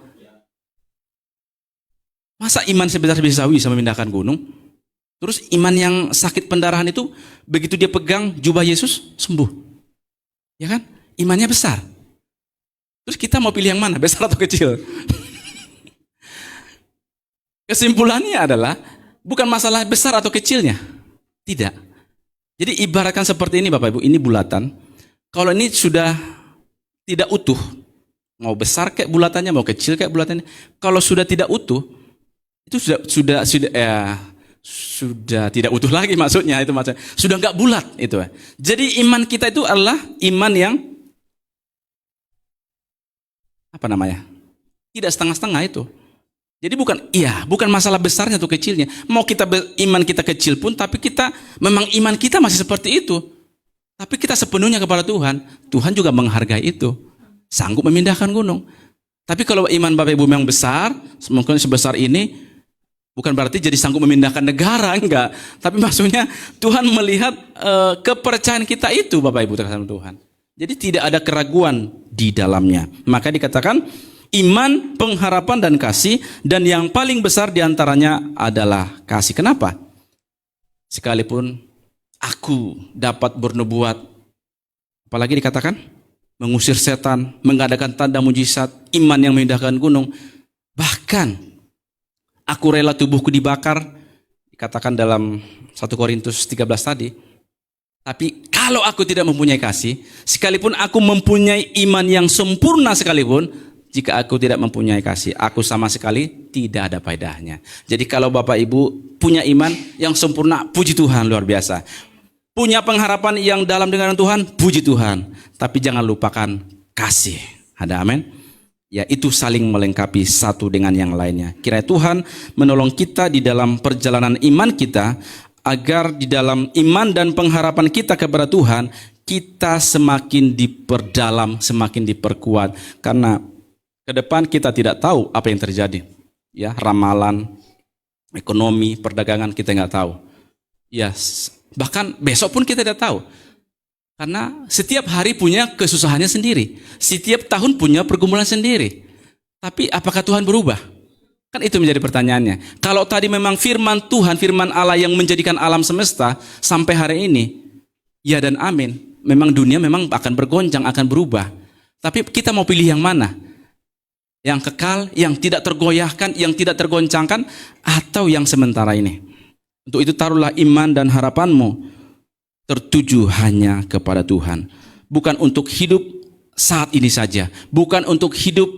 Masa iman sebesar biji sawi bisa memindahkan gunung? Terus iman yang sakit pendarahan itu begitu dia pegang jubah Yesus sembuh. Ya kan? Imannya besar. Terus kita mau pilih yang mana? Besar atau kecil? Kesimpulannya adalah bukan masalah besar atau kecilnya. Tidak. Jadi ibaratkan seperti ini Bapak Ibu, ini bulatan. Kalau ini sudah tidak utuh, mau besar kayak bulatannya, mau kecil kayak bulatannya. Kalau sudah tidak utuh, itu sudah tidak utuh lagi maksudnya, itu maksudnya sudah nggak bulat itu. Jadi iman kita itu adalah iman yang tidak setengah-setengah itu. Jadi bukan masalah besarnya atau kecilnya. Mau iman kita kecil pun, tapi memang iman kita masih seperti itu. Tapi kita sepenuhnya kepada Tuhan. Tuhan juga menghargai itu. Sanggup memindahkan gunung. Tapi kalau iman Bapak Ibu memang besar, mungkin sebesar ini, bukan berarti jadi sanggup memindahkan negara, enggak. Tapi maksudnya Tuhan melihat kepercayaan kita itu Bapak Ibu terhadap Tuhan. Jadi tidak ada keraguan di dalamnya. Maka dikatakan iman, pengharapan dan kasih, dan yang paling besar diantaranya adalah kasih. Kenapa? Sekalipun aku dapat bernubuat, apalagi dikatakan mengusir setan, mengadakan tanda mujizat, iman yang memindahkan gunung, bahkan aku rela tubuhku dibakar, dikatakan dalam 1 Korintus 13 tadi. Tapi kalau aku tidak mempunyai kasih, sekalipun aku mempunyai iman yang sempurna sekalipun, jika aku tidak mempunyai kasih, aku sama sekali tidak ada faedahnya. Jadi kalau Bapak Ibu punya iman yang sempurna, puji Tuhan, luar biasa. Punya pengharapan yang dalam dengan Tuhan, puji Tuhan. Tapi jangan lupakan kasih. Ada amin? Ya, itu saling melengkapi satu dengan yang lainnya. Kiranya Tuhan menolong kita di dalam perjalanan iman kita, agar di dalam iman dan pengharapan kita kepada Tuhan, kita semakin diperdalam, semakin diperkuat. Karena ke depan kita tidak tahu apa yang terjadi. Ya, ramalan, ekonomi, perdagangan kita nggak tahu. Ya, bahkan besok pun kita tidak tahu. Karena setiap hari punya kesusahannya sendiri. Setiap tahun punya pergumulan sendiri. Tapi apakah Tuhan berubah? Kan itu menjadi pertanyaannya. Kalau tadi memang firman Tuhan, firman Allah yang menjadikan alam semesta sampai hari ini, ya dan amin. Memang dunia memang akan bergoncang, akan berubah. Tapi kita mau pilih yang mana? Yang kekal, yang tidak tergoyahkan, yang tidak tergoncangkan, atau yang sementara ini? Untuk itu taruhlah iman dan harapanmu tertuju hanya kepada Tuhan. Bukan untuk hidup saat ini saja. Bukan untuk hidup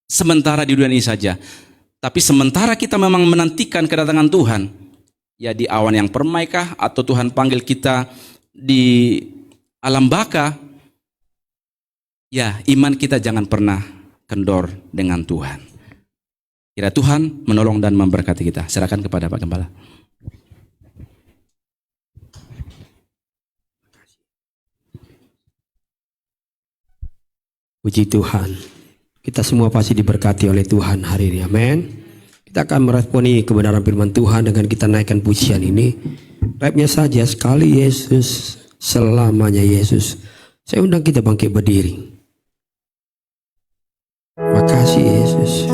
sementara di dunia ini saja. Tapi sementara kita memang menantikan kedatangan Tuhan, ya di awan yang permaikah, atau Tuhan panggil kita di alam baka, ya iman kita jangan pernah kendor dengan Tuhan. Kira Tuhan menolong dan memberkati kita. Silakan kepada Pak Gembala. Puji Tuhan. Kita semua pasti diberkati oleh Tuhan hari ini. Amin. Kita akan meresponi kebenaran firman Tuhan dengan kita naikkan pujian ini. Rapnya saja, sekali Yesus, selamanya Yesus. Saya undang kita bangkit berdiri. Makasih Yesus.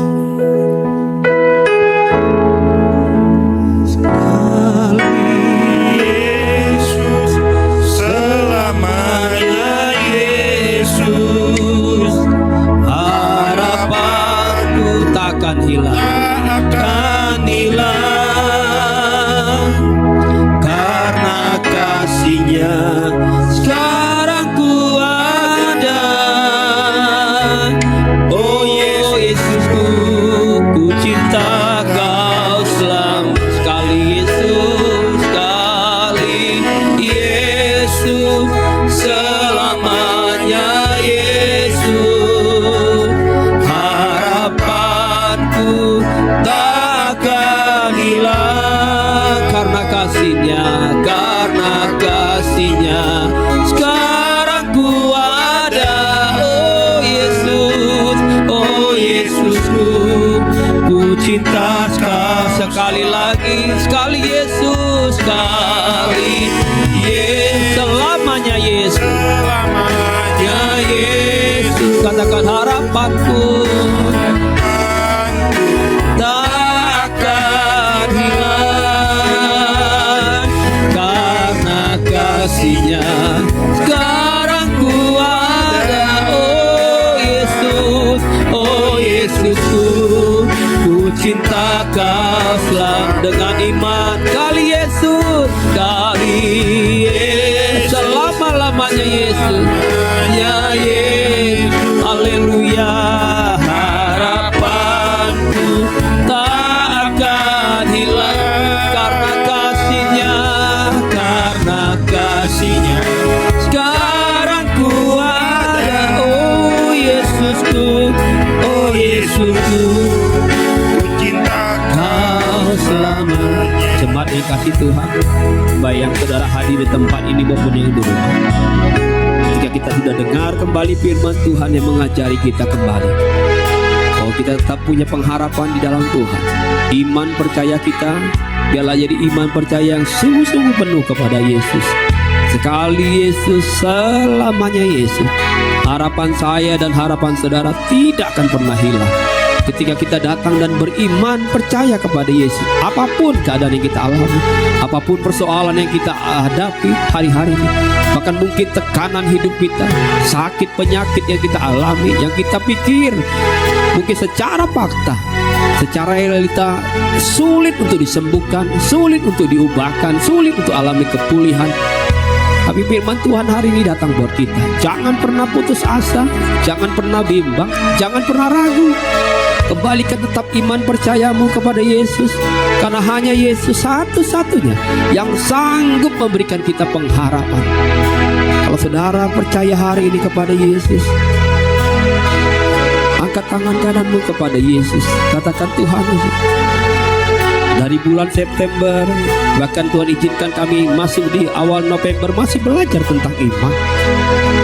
Akan hilang karena kasih-Nya sekarang ku ada. Oh Yesusku, ku cinta Kau selama sekali Yesus, sekali Yesus, selamanya Yesus. Harapanku takkan hilang karena kasih-Nya, karena kasih-Nya sekarang ku ada. Oh Yesusku, ku cinta sekali lagi, sekali Yesus, sekali Yesus, selamanya Yesus, selamanya Yesus. Katakan harapanku takkan hilang karena kasih-Nya sekarang ku ada. Oh Yesusku, ku cinta Kau iman. Kali Yesus, kali Yesus, selama-lamanya Yesus. Ya Yesus, haleluya. Harapanku tak akan hilang karena kasih-Nya, karena kasih-Nya. Sekarang ku ada, oh Yesusku, oh Yesusku, Ku cinta Kau selamanya. Jemaat yang kasih Tuhan, bayang saudara hadir di tempat ini maupun yang di rumah. Ketika kita sudah dengar kembali firman Tuhan yang mengajari kita kembali, oh kita tetap punya pengharapan di dalam Tuhan. Iman percaya kita biarlah jadi iman percaya yang sungguh-sungguh penuh kepada Yesus. Sekali Yesus, selamanya Yesus. Harapan saya dan harapan saudara tidak akan pernah hilang ketika kita datang dan beriman percaya kepada Yesus. Apapun keadaan yang kita alami, apapun persoalan yang kita hadapi hari-hari ini, bahkan mungkin tekanan hidup kita, sakit penyakit yang kita alami, yang kita pikir mungkin secara fakta, secara realita sulit untuk disembuhkan, sulit untuk diubahkan, sulit untuk alami kepulihan. Tapi firman Tuhan hari ini datang buat kita. Jangan pernah putus asa, jangan pernah bimbang, jangan pernah ragu. Kembalikan tetap iman percayamu kepada Yesus, karena hanya Yesus satu-satunya yang sanggup memberikan kita pengharapan. Kalau saudara percaya hari ini kepada Yesus, angkat tangan kananmu kepada Yesus. Katakan, Tuhan Yesus, dari bulan September, bahkan Tuhan izinkan kami masuk di awal November masih belajar tentang iman.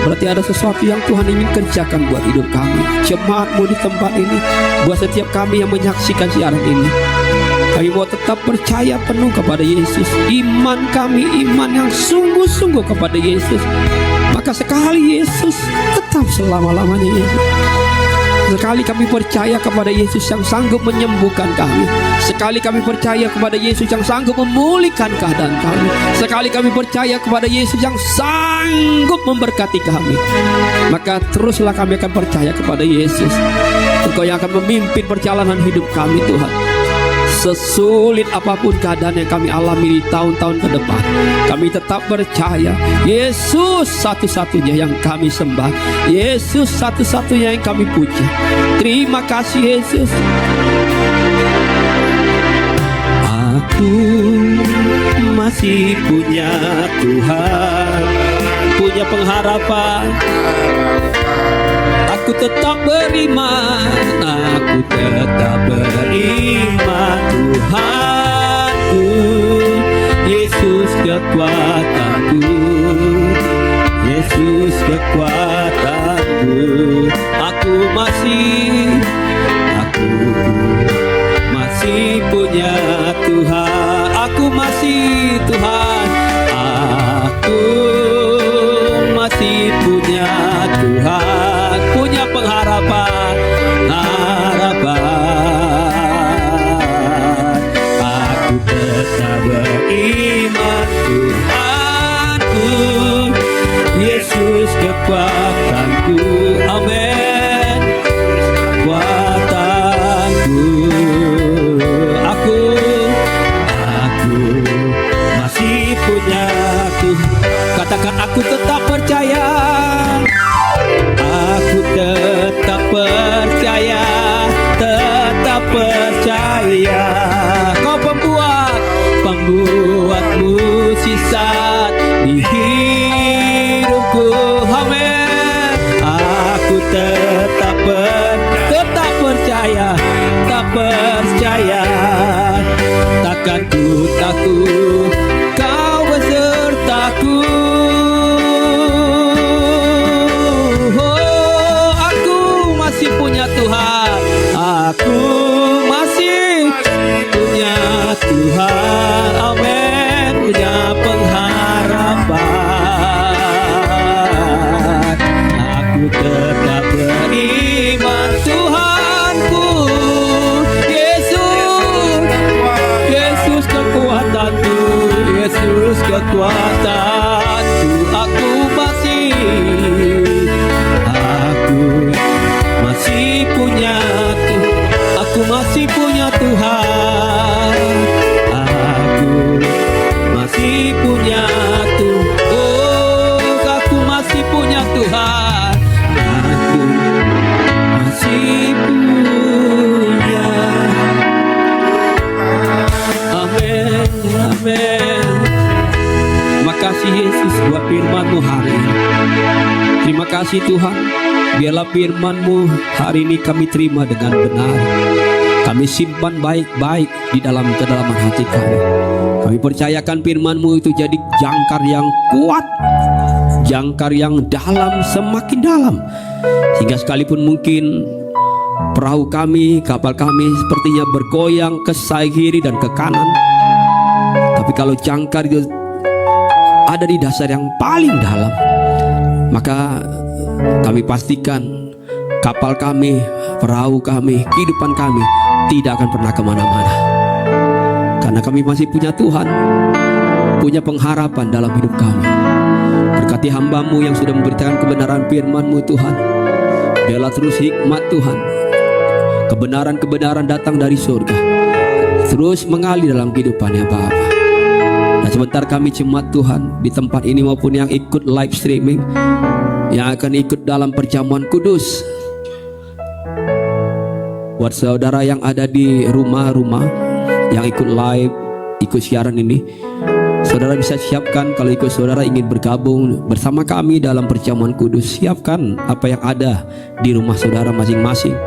Berarti ada sesuatu yang Tuhan ingin kerjakan buat hidup kami, jemaatmu di tempat ini, buat setiap kami yang menyaksikan siaran ini. Kami mau tetap percaya penuh kepada Yesus. Iman kami, iman yang sungguh-sungguh kepada Yesus. Maka sekali Yesus, tetap selama-lamanya Yesus. Sekali kami percaya kepada Yesus yang sanggup menyembuhkan kami, sekali kami percaya kepada Yesus yang sanggup memulihkan keadaan kami, sekali kami percaya kepada Yesus yang sanggup memberkati kami, maka teruslah kami akan percaya kepada Yesus. Engkau yang akan memimpin perjalanan hidup kami, Tuhan. Sesulit apapun keadaan yang kami alami di tahun-tahun ke depan, kami tetap percaya Yesus satu-satunya yang kami sembah, Yesus satu-satunya yang kami puja. Terima kasih Yesus. Aku masih punya Tuhan, punya pengharapan. Aku tetap beriman, aku tetap beriman. Tuhanku, Yesus kekuatanku, Yesus kekuatanku. Aku masih punya Tuhan. Aku masih Tuhan. Aku masih punya Tuhan, punya pengharapan, harapan. Aku tetap beriman. Tuhanku, Yesus kekuatanku. Amin. Kekuatanku. Aku masih punya Tuhan. Katakan, aku tetap percaya. Aku tetap percaya, tetap percaya. Kau pembuat mukjizat di hidupku. Amin. Aku tetap Amin. Terima kasih Yesus buat firman-Mu hari ini. Terima kasih Tuhan. Biarlah firman-Mu hari ini kami terima dengan benar. Kami simpan baik-baik di dalam kedalaman hati kami. Kami percayakan firman-Mu itu jadi jangkar yang kuat, jangkar yang dalam, semakin dalam, sehingga sekalipun mungkin perahu kami, kapal kami sepertinya bergoyang ke kiri dan ke kanan, tapi kalau jangkar itu ada di dasar yang paling dalam, maka kami pastikan kapal kami, perahu kami, kehidupan kami tidak akan pernah kemana-mana, karena kami masih punya Tuhan, punya pengharapan dalam hidup kami. Berkati hamba-Mu yang sudah memberitakan kebenaran firman-Mu Tuhan. Biarlah terus hikmat Tuhan, kebenaran-kebenaran datang dari surga, terus mengalir dalam kehidupannya Bapa. Dan sebentar kami jemaat Tuhan di tempat ini maupun yang ikut live streaming, yang akan ikut dalam perjamuan kudus, buat saudara yang ada di rumah-rumah yang ikut live, ikut siaran ini, saudara bisa siapkan kalau ikut saudara ingin bergabung bersama kami dalam perjamuan kudus. Siapkan apa yang ada di rumah saudara masing-masing,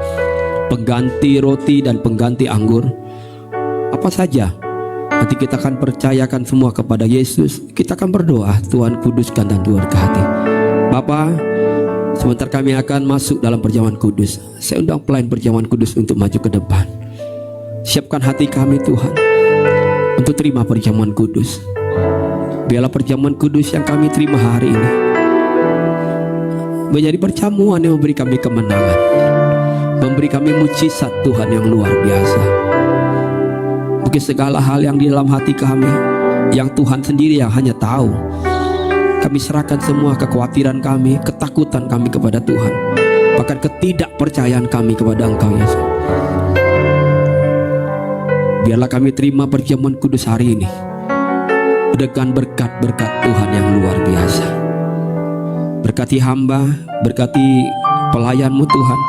pengganti roti dan pengganti anggur, apa saja. Nanti kita akan percayakan semua kepada Yesus. Kita akan berdoa, Tuhan kuduskan dan Tuhan berkati. Bapa, sebentar kami akan masuk dalam perjamuan kudus. Saya undang pelayan perjamuan kudus untuk maju ke depan. Siapkan hati kami Tuhan untuk terima perjamuan kudus. Biarlah perjamuan kudus yang kami terima hari ini menjadi perjamuan yang memberi kami kemenangan, memberi kami mujizat Tuhan yang luar biasa. Mungkin segala hal yang di dalam hati kami, yang Tuhan sendiri yang hanya tahu, kami serahkan semua kekhawatiran kami, ketakutan kami kepada Tuhan, bahkan ketidakpercayaan kami kepada Engkau Yesus. Biarlah kami terima perjamuan kudus hari ini dengan berkat-berkat Tuhan yang luar biasa. Berkati hamba, berkati pelayan-Mu Tuhan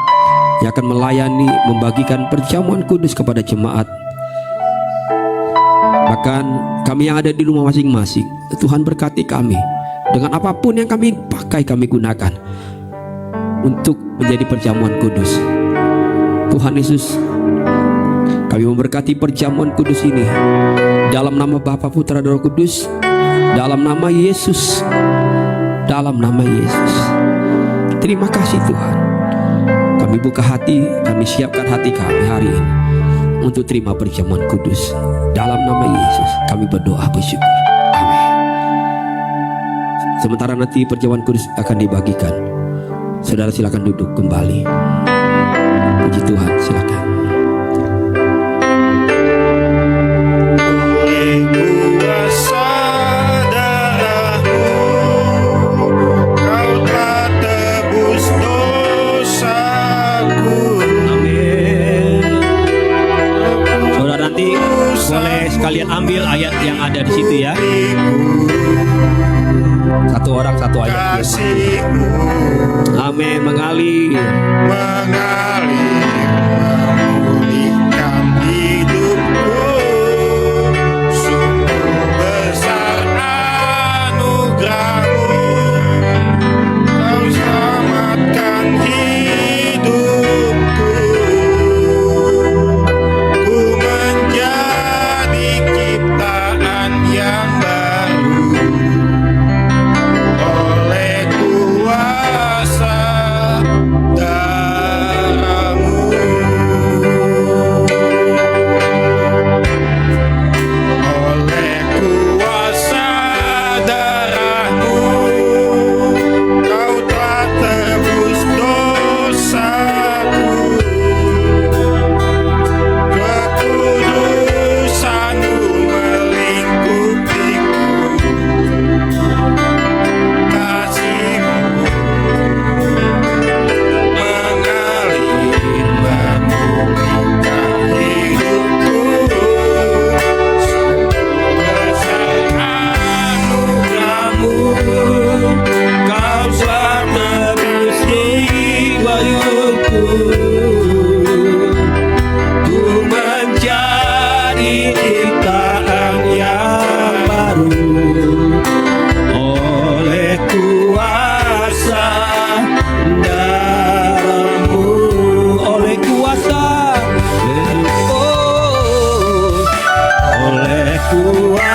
yang akan melayani, membagikan perjamuan kudus kepada jemaat. Bahkan kami yang ada di rumah masing-masing, Tuhan berkati kami dengan apapun yang kami pakai, kami gunakan untuk menjadi perjamuan kudus. Tuhan Yesus, kami memberkati perjamuan kudus ini dalam nama Bapa, Putra, dan Roh Kudus, dalam nama Yesus, dalam nama Yesus. Terima kasih Tuhan. Kami buka hati, kami siapkan hati kami hari ini untuk terima perjamuan kudus. Dalam nama Yesus kami berdoa bersyukur. Amin. Sementara nanti perjamuan kudus akan dibagikan, saudara silakan duduk kembali. Puji Tuhan, silakan. Boleh sekalian ambil ayat yang ada di situ ya. Satu orang satu ayat. Amin. Mengalir, memulihkan hidupku, sungguh besar anugerah-Mu, Kau selamatkan hidupku. Ku menjadi ciptaan yang baru oleh kuasa darah-Mu.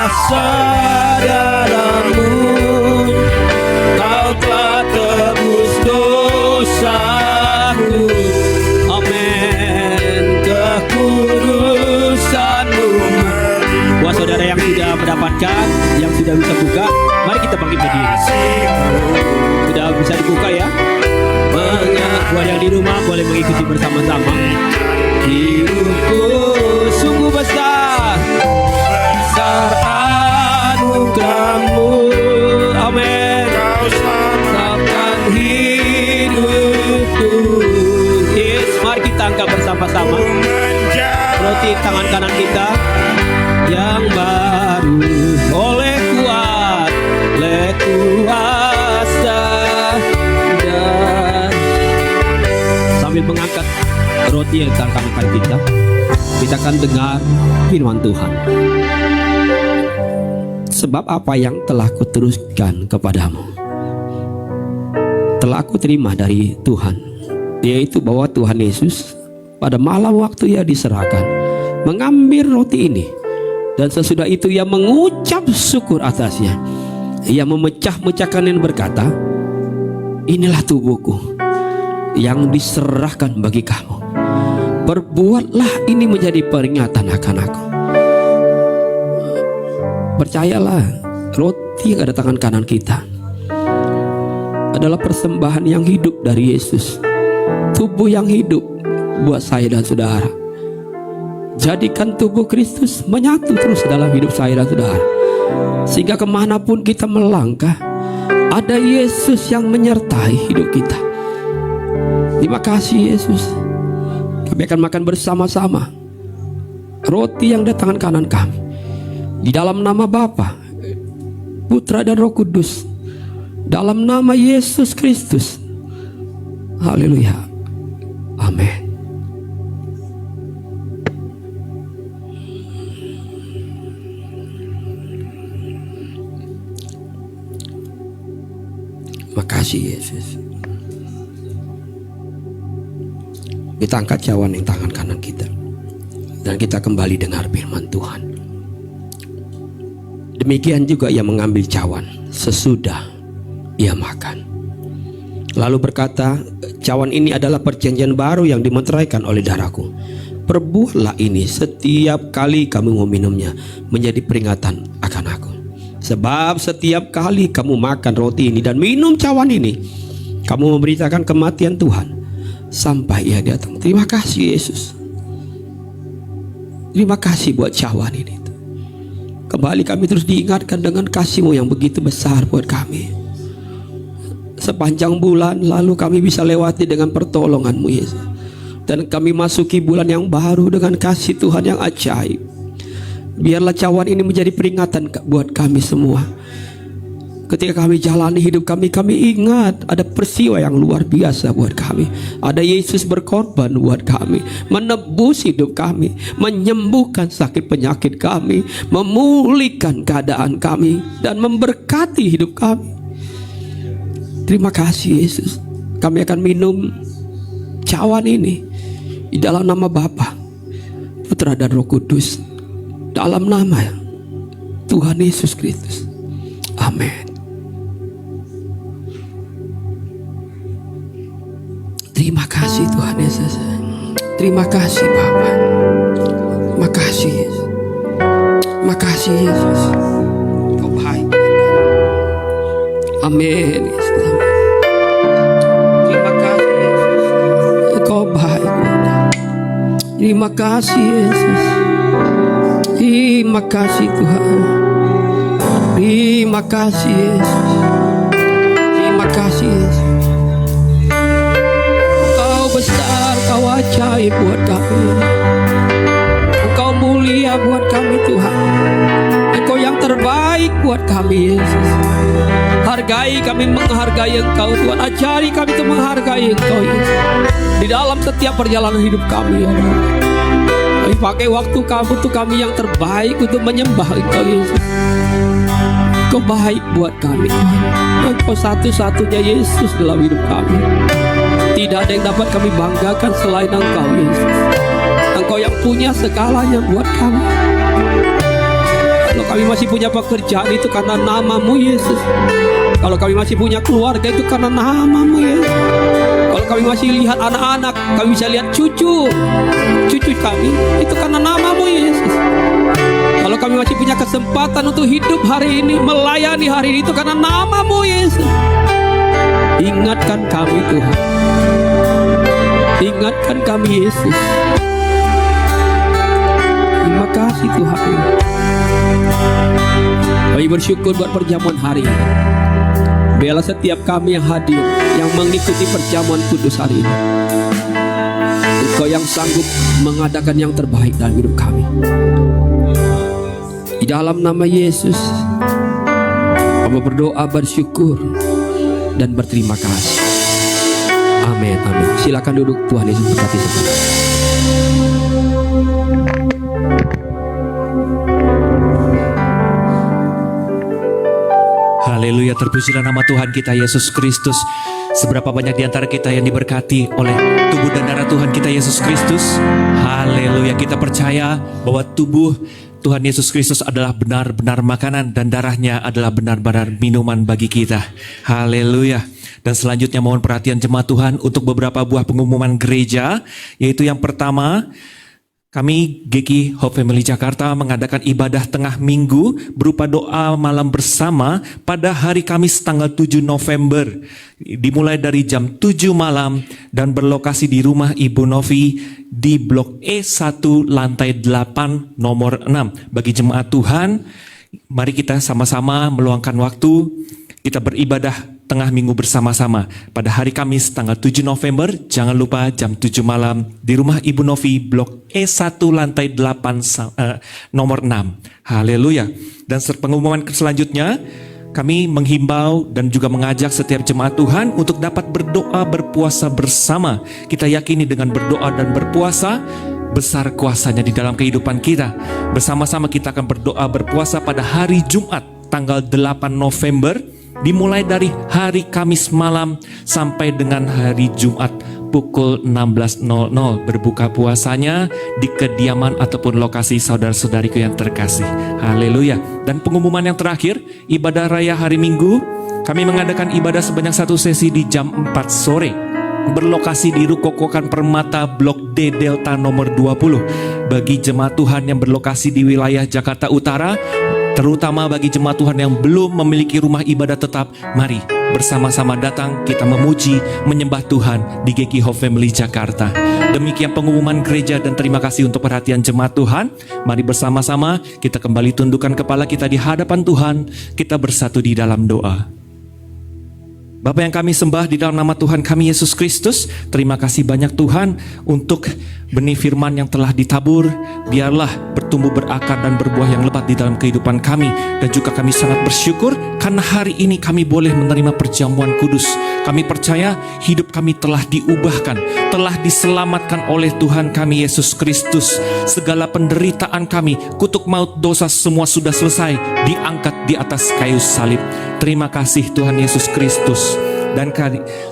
kuasa darahmu, kau telah tebus dosaku. Amin. Kekudusanmu. Buat saudara yang sudah mendapatkan, yang sudah bisa buka, mari kita bangkit berdiri. Sudah bisa dibuka ya. Buat yang di rumah boleh mengikuti bersama-sama. Hidupku sungguh besar, besar anugerahmu. Amin. Kau Selamatkan hidupku. Yes, mari kita angkat bersama-sama roti tangan kanan kita yang baru, oleh kuasa dan sambil mengangkat roti yang tangan kanan kita akan dengar firman Tuhan. Sebab apa yang telah kuteruskan kepadamu telah aku terima dari Tuhan, yaitu bahwa Tuhan Yesus pada malam waktu ia diserahkan mengambil roti ini, dan sesudah itu ia mengucap syukur atasnya. Ia memecah-mecahkan dan berkata, inilah tubuhku yang diserahkan bagi kamu. Perbuatlah ini menjadi peringatan akan aku. Percayalah, roti yang ada tangan kanan kita adalah persembahan yang hidup dari Yesus. Tubuh yang hidup buat saya dan saudara. Jadikan tubuh Kristus menyatu terus dalam hidup saya dan saudara, sehingga kemanapun kita melangkah, ada Yesus yang menyertai hidup kita. Terima kasih Yesus. Kami akan makan bersama-sama roti yang di tangan kanan kami, di dalam nama Bapa, Putra dan Roh Kudus, dalam nama Yesus Kristus. Haleluya. Amin. Makasih Yesus. Kita angkat cawan yang tangan kanan kita, dan kita kembali dengar firman Tuhan. Demikian juga ia mengambil cawan sesudah ia makan, lalu berkata, cawan ini adalah perjanjian baru yang dimeteraikan oleh darahku. Perbuatlah ini setiap kali kamu meminumnya menjadi peringatan akan aku. Sebab setiap kali kamu makan roti ini dan minum cawan ini, kamu memberitakan kematian Tuhan sampai ia datang. Terima kasih Yesus. Terima kasih buat cawan ini. Kembali kami terus diingatkan dengan kasih-Mu yang begitu besar buat kami. Sepanjang bulan lalu kami bisa lewati dengan pertolongan-Mu Yesus, dan kami masuki bulan yang baru dengan kasih Tuhan yang ajaib. Biarlah cawan ini menjadi peringatan buat kami semua. Ketika kami jalani hidup kami ingat ada peristiwa yang luar biasa buat kami. Ada Yesus berkorban buat kami, menebus hidup kami, menyembuhkan sakit penyakit kami, memulihkan keadaan kami, dan memberkati hidup kami. Terima kasih Yesus. Kami akan minum cawan ini di dalam nama Bapa, Putra dan Roh Kudus, dalam nama Tuhan Yesus Kristus. Amin. Terima kasih Tuhan Yesus. Terima kasih Bapa. Terima kasih Yesus. Terima kasih Yesus. Kau baik. Amin Yesus. Terima kasih Yesus. Kau baik. Terima kasih Yesus. Terima kasih Tuhan. Terima kasih Yesus. Terima kasih Yesus. Engkau besar, Kau ajaib buat kami. Engkau mulia buat kami Tuhan. Engkau yang terbaik buat kami Yesus. Hargai kami, menghargai Engkau Tuhan. Ajari kami untuk menghargai Engkau Yesus di dalam setiap perjalanan hidup kami ya Allah. Kami pakai waktu kamu untuk kami yang terbaik untuk menyembah Engkau Yesus. Engkau baik buat kami Tuhan. Engkau satu-satunya Yesus dalam hidup kami. Tidak ada yang dapat kami banggakan selain Engkau Yesus. Engkau yang punya segalanya buat kami. Kalau kami masih punya pekerjaan itu karena nama-Mu Yesus. Kalau kami masih punya keluarga itu karena nama-Mu Yesus. Kalau kami masih lihat anak-anak, kami bisa lihat cucu kami, itu karena nama-Mu Yesus. Kalau kami masih punya kesempatan untuk hidup hari ini, melayani hari ini, itu karena nama-Mu Yesus. Ingatkan kami Tuhan. Ingatkan kami Yesus. Terima kasih Tuhan. Kami bersyukur buat perjamuan hari ini. Biarlah setiap kami yang hadir, yang mengikuti perjamuan kudus hari ini, Engkau yang sanggup mengadakan yang terbaik dalam hidup kami. Di dalam nama Yesus, kami berdoa, bersyukur, dan berterima kasih. Amin, amin. Silakan duduk, Tuhan Yesus berkati saudara. Haleluya, terpujilah nama Tuhan kita Yesus Kristus. Seberapa banyak di antara kita yang diberkati oleh tubuh dan darah Tuhan kita Yesus Kristus. Haleluya, kita percaya bahwa tubuh Tuhan Yesus Kristus adalah benar-benar makanan dan darahnya adalah benar-benar minuman bagi kita. Haleluya. Dan selanjutnya mohon perhatian jemaat Tuhan untuk beberapa buah pengumuman gereja, yaitu yang pertama, kami GKI Hope Family Jakarta mengadakan ibadah tengah minggu berupa doa malam bersama pada hari Kamis tanggal 7 November. Dimulai dari jam 7 malam dan berlokasi di rumah Ibu Novi di Blok E1 lantai 8 nomor 6. Bagi jemaat Tuhan, mari kita sama-sama meluangkan waktu, kita beribadah tengah minggu bersama-sama pada hari Kamis tanggal 7 November. Jangan lupa jam 7 malam di rumah Ibu Novi Blok E1 lantai 8 nomor 6. Haleluya. Dan pengumuman selanjutnya, kami menghimbau dan juga mengajak setiap jemaat Tuhan untuk dapat berdoa berpuasa bersama. Kita yakini dengan berdoa dan berpuasa besar kuasanya di dalam kehidupan kita. Bersama-sama kita akan berdoa berpuasa pada hari Jumat tanggal 8 November. Dimulai dari hari Kamis malam sampai dengan hari Jumat pukul 16.00. Berbuka puasanya di kediaman ataupun lokasi saudara-saudariku yang terkasih. Haleluya. Dan pengumuman yang terakhir, ibadah raya hari Minggu, kami mengadakan ibadah sebanyak 1 sesi di jam 4 sore. Berlokasi di Ruko Kokan Permata Blok D Delta nomor 20. Bagi jemaat Tuhan yang berlokasi di wilayah Jakarta Utara, terutama bagi jemaat Tuhan yang belum memiliki rumah ibadah tetap, mari bersama-sama datang kita memuji, menyembah Tuhan di GKI Hope Family Jakarta. Demikian pengumuman gereja dan terima kasih untuk perhatian jemaat Tuhan. Mari bersama-sama kita kembali tundukkan kepala kita di hadapan Tuhan, kita bersatu di dalam doa. Bapa yang kami sembah di dalam nama Tuhan kami Yesus Kristus, terima kasih banyak Tuhan untuk benih firman yang telah ditabur. Biarlah bertumbuh berakar dan berbuah yang lebat di dalam kehidupan kami. Dan juga kami sangat bersyukur karena hari ini kami boleh menerima perjamuan kudus. Kami percaya hidup kami telah diubahkan, telah diselamatkan oleh Tuhan kami Yesus Kristus. Segala penderitaan kami, kutuk maut dosa semua sudah selesai, diangkat di atas kayu salib. Terima kasih Tuhan Yesus Kristus. Dan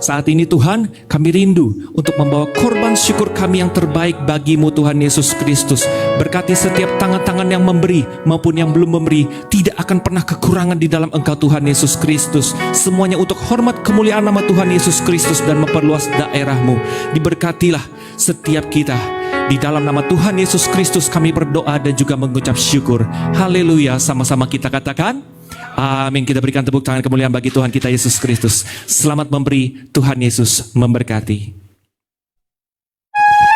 saat ini Tuhan, kami rindu untuk membawa korban syukur kami yang terbaik bagi-Mu Tuhan Yesus Kristus. Berkati setiap tangan-tangan yang memberi maupun yang belum memberi, tidak akan pernah kekurangan di dalam Engkau Tuhan Yesus Kristus. Semuanya untuk hormat kemuliaan nama Tuhan Yesus Kristus dan memperluas daerah-Mu. Diberkatilah setiap kita. Di dalam nama Tuhan Yesus Kristus kami berdoa dan juga mengucap syukur. Haleluya, sama-sama kita katakan amin. Kita berikan tepuk tangan kemuliaan bagi Tuhan kita Yesus Kristus. Selamat memberi, Tuhan Yesus memberkati.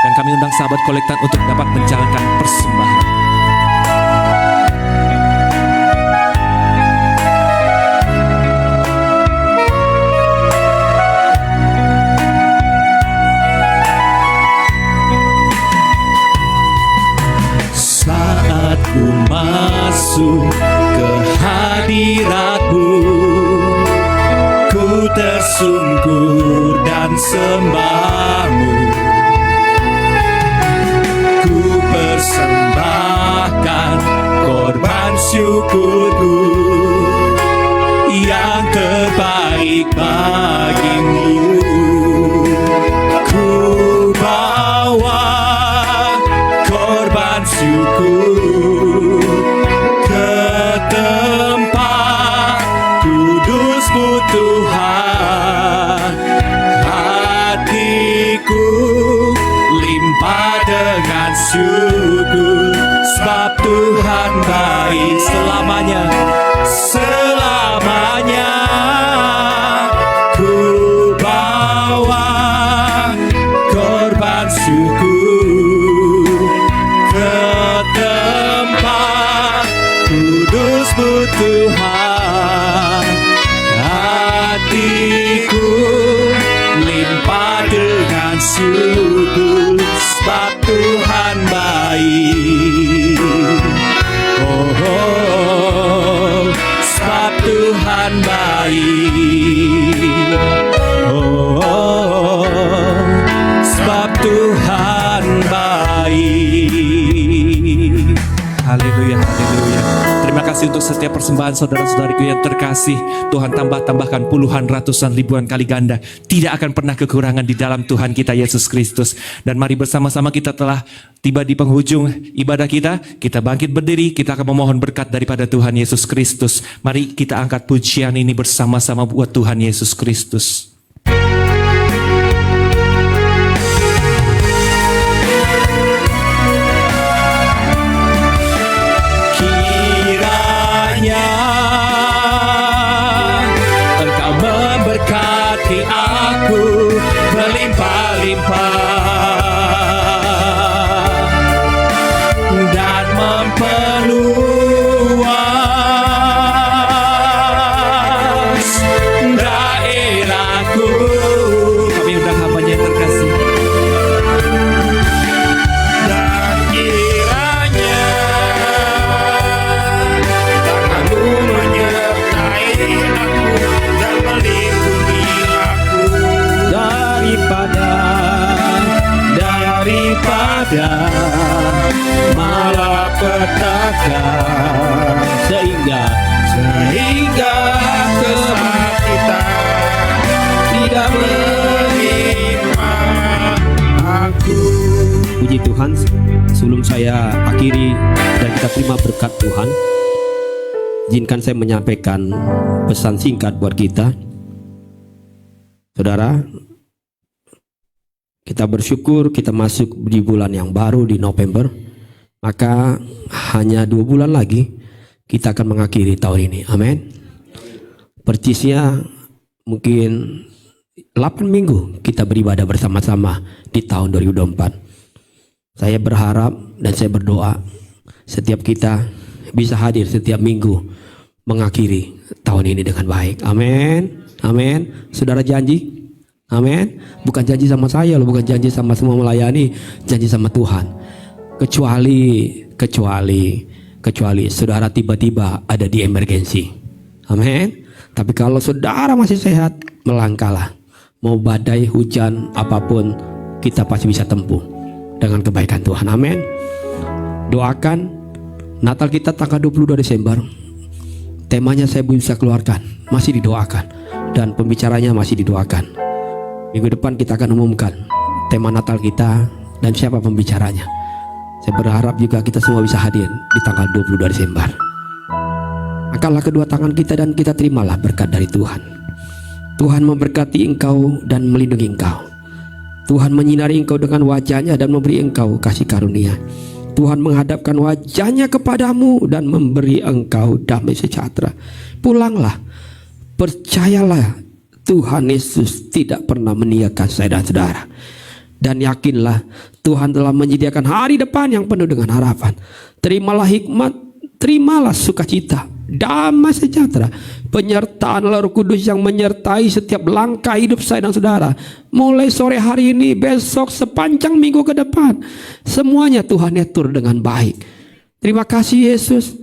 Dan kami undang sahabat kolektan untuk dapat menjalankan persembahan. Saat ku masuk ke hadirat-Mu, ku tersungkur dan sembah-Mu. Ku persembahkan korban syukurku yang terbaik bagi-Mu. Ku bawa korban syukur ke Yesusmu Tuhan, hatiku limpah dengan syukur, sebab Tuhan baik. Oh, sebab Tuhan baik. Oh, sebab Tuhan baik. Haleluya, haleluya. Terima kasih untuk setiap persembahan saudara-saudariku yang terkasih. Tuhan tambahkan puluhan, ratusan, ribuan kali ganda. Tidak akan pernah kekurangan di dalam Tuhan kita Yesus Kristus. Dan mari bersama-sama, kita telah tiba di penghujung ibadah kita. Kita bangkit berdiri, kita akan memohon berkat daripada Tuhan Yesus Kristus. Mari kita angkat pujian ini bersama-sama buat Tuhan Yesus Kristus. Engkau memberkati aku berlimpah-limpah dan memperluas daerahku. Kami undang hambanya yang terkasih. Dan kiranya tanganmu menyertai aku dan melindungi aku daripada malapetaka, sehingga kesakitan tidak menimpa aku. Puji Tuhan, sebelum saya akhiri dan kita terima berkat Tuhan, izinkan saya menyampaikan pesan singkat buat kita. Saudara, kita bersyukur kita masuk di bulan yang baru di November. Maka hanya 2 bulan lagi kita akan mengakhiri tahun ini. Amin. Persisnya mungkin 8 minggu kita beribadah bersama-sama di tahun 2024. Saya berharap dan saya berdoa setiap kita bisa hadir setiap minggu mengakhiri tahun ini dengan baik. Amin. Amin. Saudara janji? Amin. Bukan janji sama saya loh, bukan janji sama semua melayani, janji sama Tuhan. Kecuali saudara tiba-tiba ada di emergensi. Amin. Tapi kalau saudara masih sehat, melangkahlah. Mau badai, hujan, apapun, kita pasti bisa tempuh dengan kebaikan Tuhan. Amin. Doakan Natal kita tanggal 22 Desember. Temanya saya belum bisa keluarkan, masih didoakan. Dan pembicaranya masih didoakan. Minggu depan kita akan umumkan tema Natal kita dan siapa pembicaranya. Saya berharap juga kita semua bisa hadir di tanggal 22 Desember. Angkatlah kedua tangan kita dan kita terimalah berkat dari Tuhan. Tuhan memberkati engkau dan melindungi engkau. Tuhan menyinari engkau dengan wajahnya dan memberi engkau kasih karunia. Tuhan menghadapkan wajahnya kepadamu dan memberi engkau damai sejahtera. Pulanglah, percayalah, Tuhan Yesus tidak pernah meninggalkan saya dan saudara. Dan yakinlah Tuhan telah menyediakan hari depan yang penuh dengan harapan. Terimalah hikmat, terimalah sukacita, damai sejahtera, penyertaan Roh Kudus yang menyertai setiap langkah hidup saya dan saudara. Mulai sore hari ini, besok, sepanjang minggu ke depan, semuanya Tuhan atur dengan baik. Terima kasih Yesus.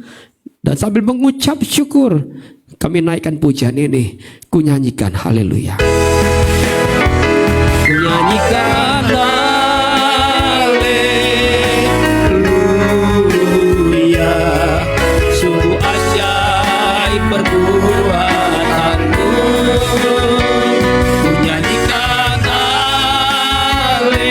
Dan sambil mengucap syukur, kami naikkan pujian ini. Ku nyanyikan haleluya. Ku nyanyikan haleluya. Sungguh ajaib perbuatanmu. Ku nyanyikan haleluya.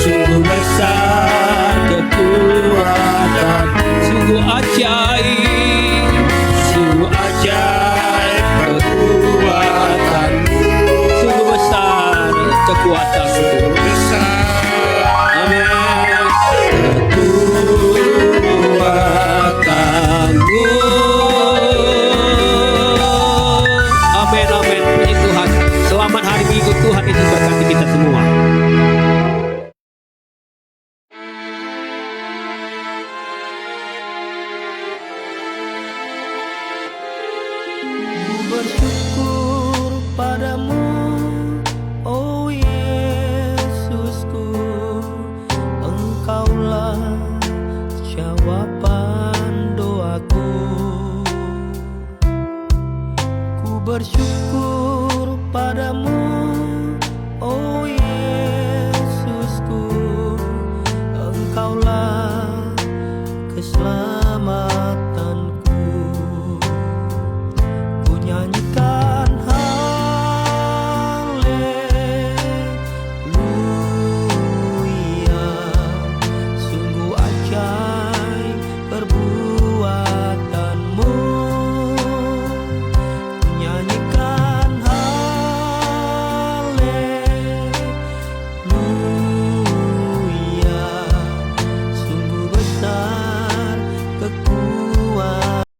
Sungguh besar kekuatan, sungguh ajaib, sungguh ajaib perbuatanmu, sungguh besar kekuatan, amin. Kekuatan bersyukur padamu, oh Yesusku. Engkaulah jawaban doaku. Ku bersyukur padamu, oh Yesusku. Engkaulah keselamatan.